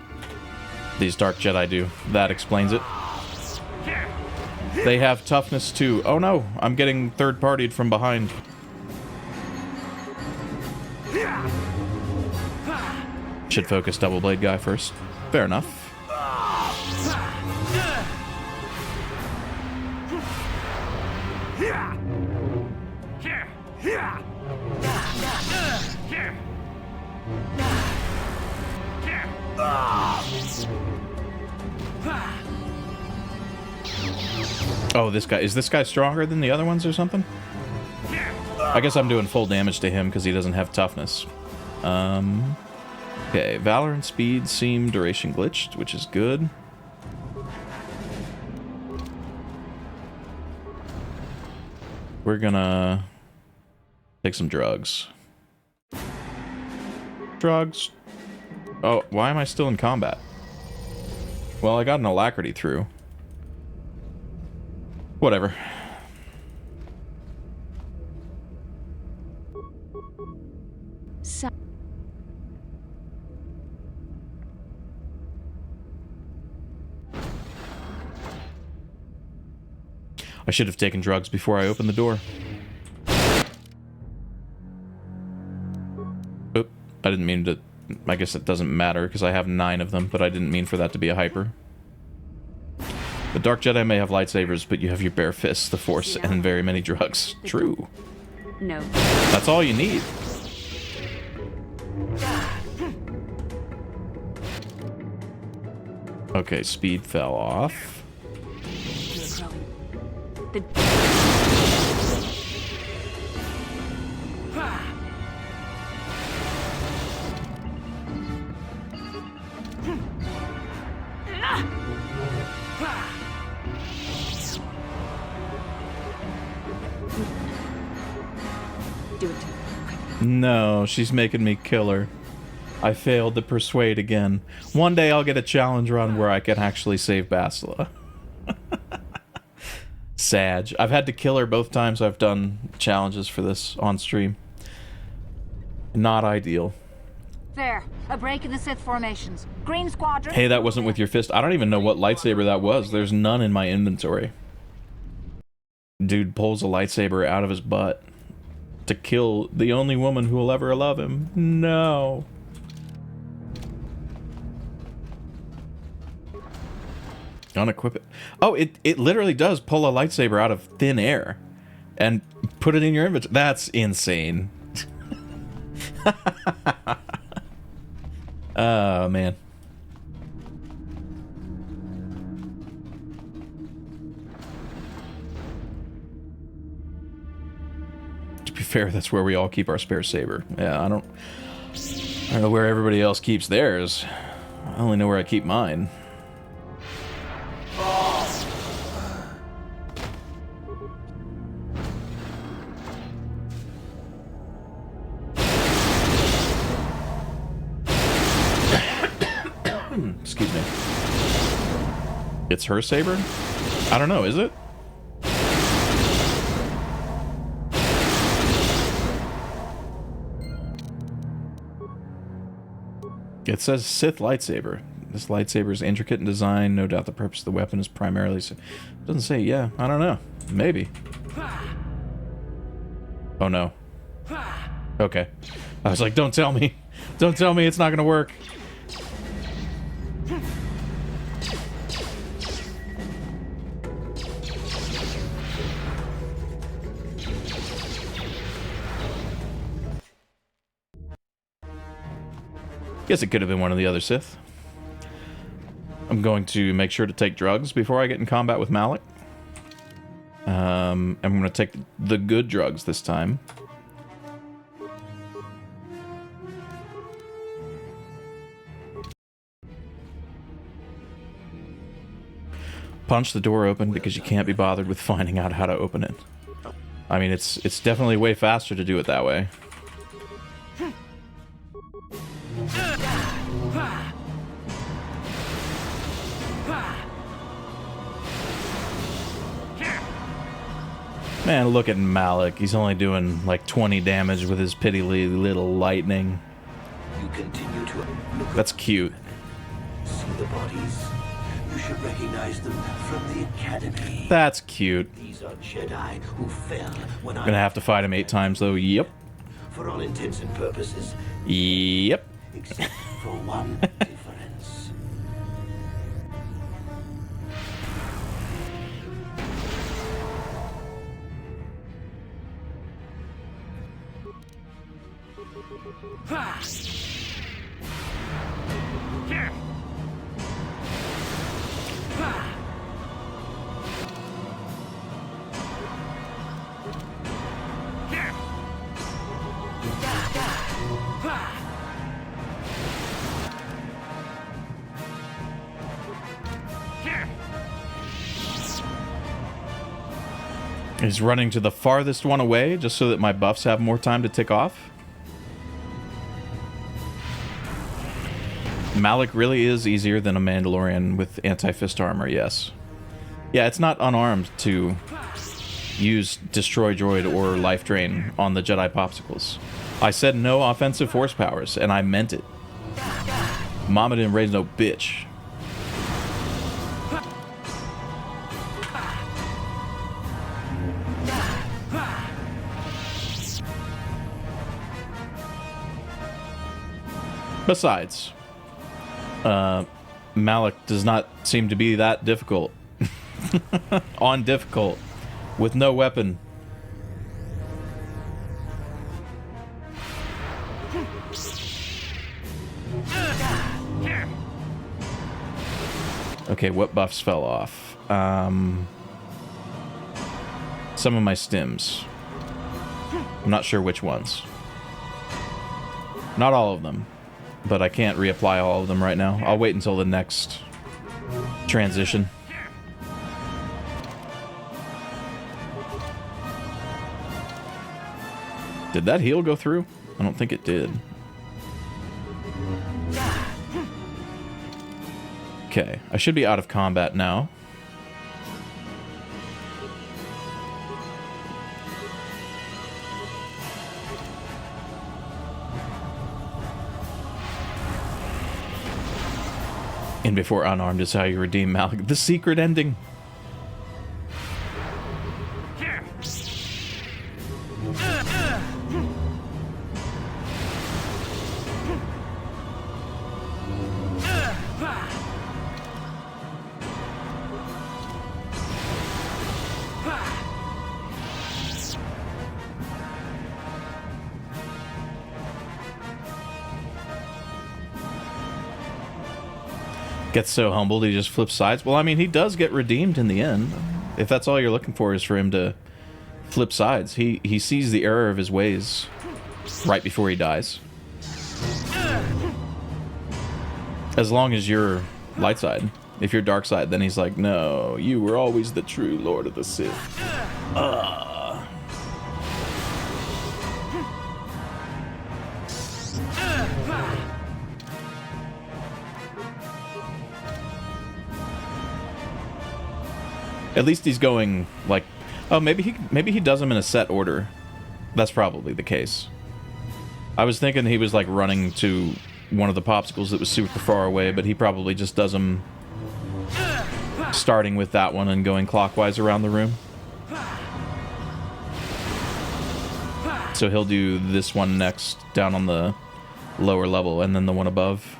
These Dark Jedi do. That explains it. They have Toughness too. Oh no, I'm getting third-partied from behind. Should focus double blade guy first. Fair enough. Oh, this guy. Is this guy stronger than the other ones or something? I guess I'm doing full damage to him because he doesn't have toughness. Okay, Valor and Speed seem duration glitched, which is good. We're gonna take some drugs. Drugs. Oh, why am I still in combat? Well, I got an alacrity through. Whatever. I should have taken drugs before I opened the door. Oop, I didn't mean to... I guess it doesn't matter because I have 9 of them, but I didn't mean for that to be a hyper. The Dark Jedi may have lightsabers, but you have your bare fists, the Force, and very many drugs. True. No. That's all you need. Okay, speed fell off. Do it. No, she's making me kill her. I failed to persuade again. One day I'll get a challenge run where I can actually save Bastila. Sag. I've had to kill her both times I've done challenges for this on stream. Not ideal. There, a break in the Sith formations. Green Squadron. Hey, that wasn't with your fist. I don't even know what lightsaber that was. There's none in my inventory. Dude pulls a lightsaber out of his butt to kill the only woman who will ever love him. No. Unequip it. Oh, it literally does pull a lightsaber out of thin air and put it in your inventory. That's insane. Oh, man. To be fair, that's where we all keep our spare saber. Yeah, I don't know where everybody else keeps theirs. I only know where I keep mine. Excuse me. It's her saber? I don't know, is it? It says Sith lightsaber. This lightsaber is intricate in design. No doubt the purpose of the weapon is primarily... It doesn't say, yeah. I don't know. Maybe. Oh, no. Okay. I was like, don't tell me. Don't tell me it's not going to work. Guess it could have been one of the other Sith. I'm going to make sure to take drugs before I get in combat with Malak. I'm going to take the good drugs this time. Punch the door open because you can't be bothered with finding out how to open it. I mean, it's definitely way faster to do it that way. Man, look at Malak. He's only doing like 20 damage with his piddly little lightning. You continue to look. That's cute. See the bodies. You should recognize them from the Academy. That's cute. These are Jedi who fell when Gonna have to fight him 8 times though. Yep. For all intents and purposes. Yep. Except for one difference. Here. Here. Here. He's running to the farthest one away just so that my buffs have more time to tick off. Malik really is easier than a Mandalorian with anti-fist armor, yes. Yeah, it's not unarmed to use Destroy Droid or Life Drain on the Jedi Popsicles. I said no offensive force powers, and I meant it. Mama didn't raise no bitch. Besides, Malik does not seem to be that difficult. On difficult. With no weapon. Okay, what buffs fell off? Some of my stims. I'm not sure which ones. Not all of them. But I can't reapply all of them right now. I'll wait until the next transition. Did that heal go through? I don't think it did. Okay, I should be out of combat now. And before unarmed is how you redeem Malik. The secret ending. Gets so humbled he just flips sides. Well, I mean, he does get redeemed in the end. If that's all you're looking for is for him to flip sides. He sees the error of his ways right before he dies. As long as you're light side. If you're dark side, then he's like, no, you were always the true Lord of the Sith. At least he's going, like... Oh, maybe he does them in a set order. That's probably the case. I was thinking he was, like, running to one of the popsicles that was super far away, but he probably just does them... starting with that one and going clockwise around the room. So he'll do this one next, down on the lower level, and then the one above.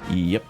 Yep.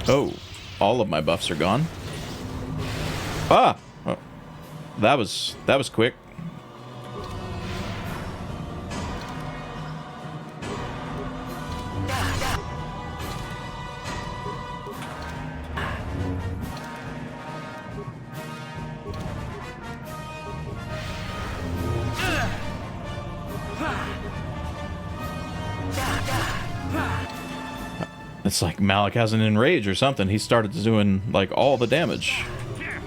Oh, all of my buffs are gone. Ah! Oh, that was quick. It's like Malik has an enrage or something. He started doing, like, all the damage.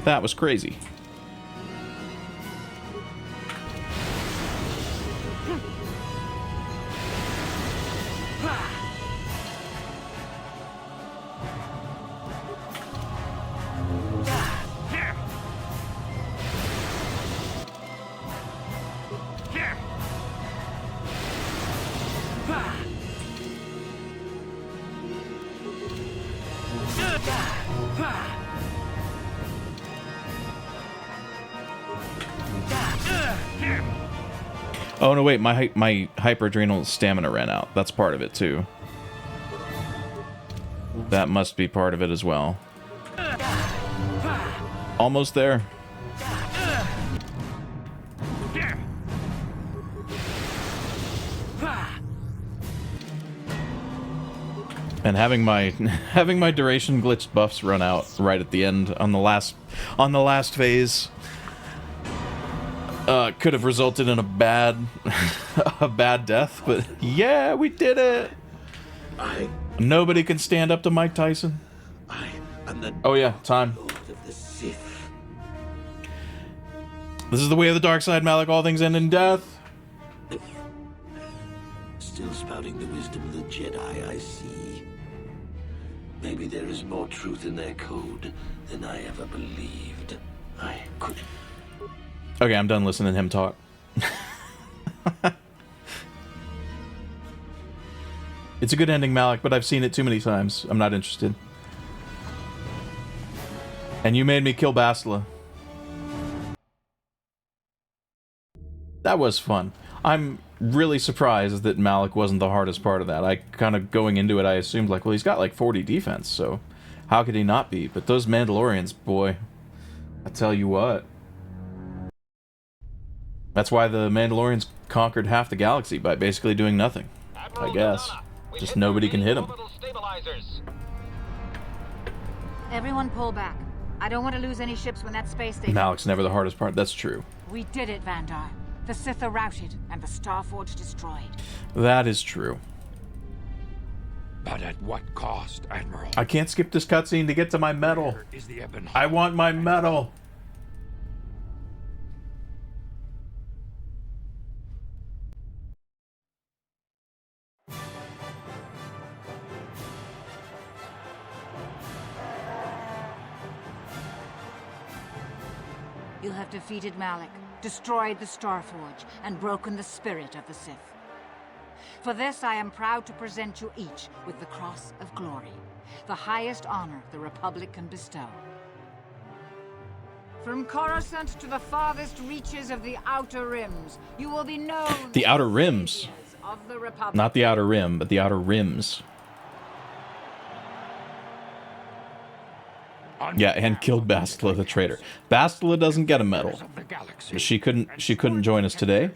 That was crazy. Oh no, wait, my hyperadrenal stamina ran out. That's part of it too. That must be part of it as well. Almost there. And having my duration glitched buffs run out right at the end on the last phase could have resulted in a bad death, but yeah, we did it. Nobody can stand up to Mike Tyson. Oh yeah, time. This is the way of the dark side, Malik. All things end in death. Still spouting the wisdom of the Jedi, I see. Maybe there is more truth in their code than I ever believed. I could. Okay, I'm done listening to him talk. It's a good ending, Malik, but I've seen it too many times. I'm not interested. And you made me kill Bastila. That was fun. I'm really surprised that Malik wasn't the hardest part of that. I kind of, going into it, I assumed, like, well, he's got like 40 defense, so how could he not be? But those Mandalorians, boy, I tell you what. That's why the Mandalorians conquered half the galaxy, by basically doing nothing, I guess. Just nobody can hit them. Everyone pull back. I don't want to lose any ships when that space station... Malik's never the hardest part, that's true. We did it, Vandar. The Sith are routed, and the Starforge destroyed. That is true. But at what cost, Admiral? I can't skip this cutscene to get to my medal. I want my medal. You have defeated Malik, destroyed the Starforge, and broken the spirit of the Sith. For this, I am proud to present you each with the Cross of Glory, the highest honor the Republic can bestow. From Coruscant to the farthest reaches of the Outer Rims, you will be known... The Outer Rims. Of the Republic. Not the Outer Rim, but the Outer Rims. Yeah, and killed Bastila the traitor. Bastila doesn't get a medal. She couldn't join us today.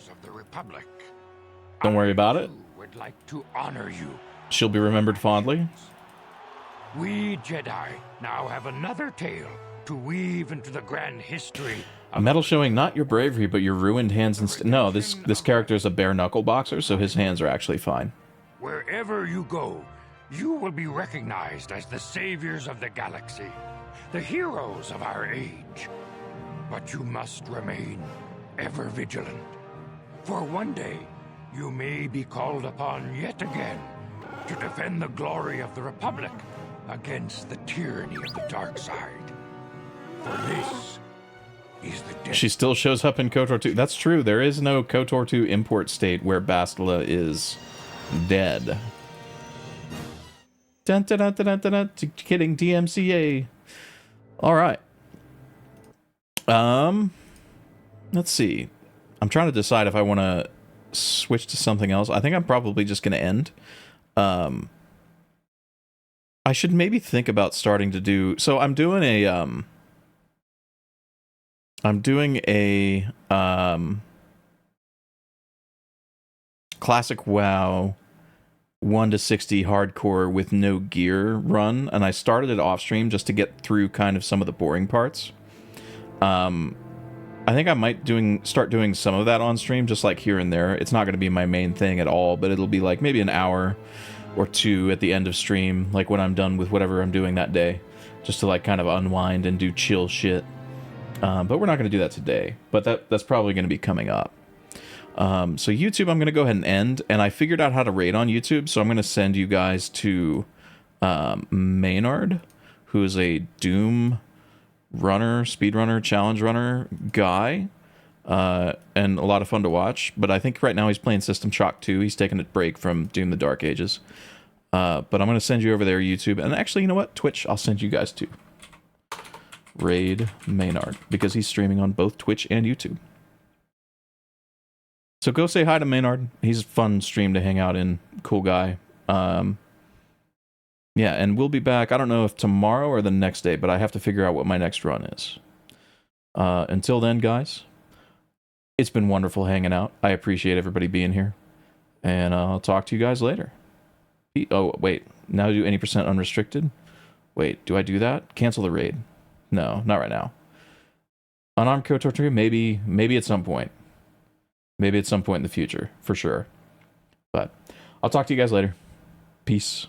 Don't worry about it. Would like to honor you. She'll be remembered fondly. We Jedi now have another tale to weave into the grand history. A medal showing not your bravery, but your ruined hands and... No, this character is a bare-knuckle boxer, so his hands are actually fine. Wherever you go, you will be recognized as the saviors of the galaxy, the heroes of our age. But you must remain ever vigilant, for one day you may be called upon yet again to defend the glory of the Republic against the tyranny of the dark side. For this is the death. She still shows up in KOTOR 2. That's true. There is no KOTOR 2 import state where Bastila is dead. Dun dun dun dun dun dun. Kidding. DMCA. All right. Let's see. I'm trying to decide if I want to switch to something else. I think I'm probably just going to end. I should maybe think about starting to do... So I'm doing a classic WoW 1 to 60 hardcore with no gear run, and I started it off stream just to get through kind of some of the boring parts. I think I might start doing some of that on stream, just like here and there. It's not going to be my main thing at all, but it'll be like maybe an hour or two at the end of stream, like when I'm done with whatever I'm doing that day, just to like kind of unwind and do chill shit. But we're not going to do that today, but that's probably going to be coming up. So YouTube, I'm going to go ahead and end, and I figured out how to raid on YouTube, so I'm going to send you guys to Maynard, who is a Doom runner, speedrunner, challenge runner guy, and a lot of fun to watch. But I think right now he's playing System Shock 2. He's taking a break from Doom the Dark Ages. But I'm going to send you over there, YouTube. And actually, you know what? Twitch, I'll send you guys to Raid Maynard, because he's streaming on both Twitch and YouTube. So go say hi to Maynard. He's a fun stream to hang out in. Cool guy. Yeah, and we'll be back. I don't know if tomorrow or the next day, but I have to figure out what my next run is. Until then, guys, it's been wonderful hanging out. I appreciate everybody being here. And I'll talk to you guys later. Oh, wait. Now do any % unrestricted? Wait, do I do that? Cancel the raid. No, not right now. Unarmed co-torture? Maybe at some point. Maybe at some point in the future, for sure. But I'll talk to you guys later. Peace.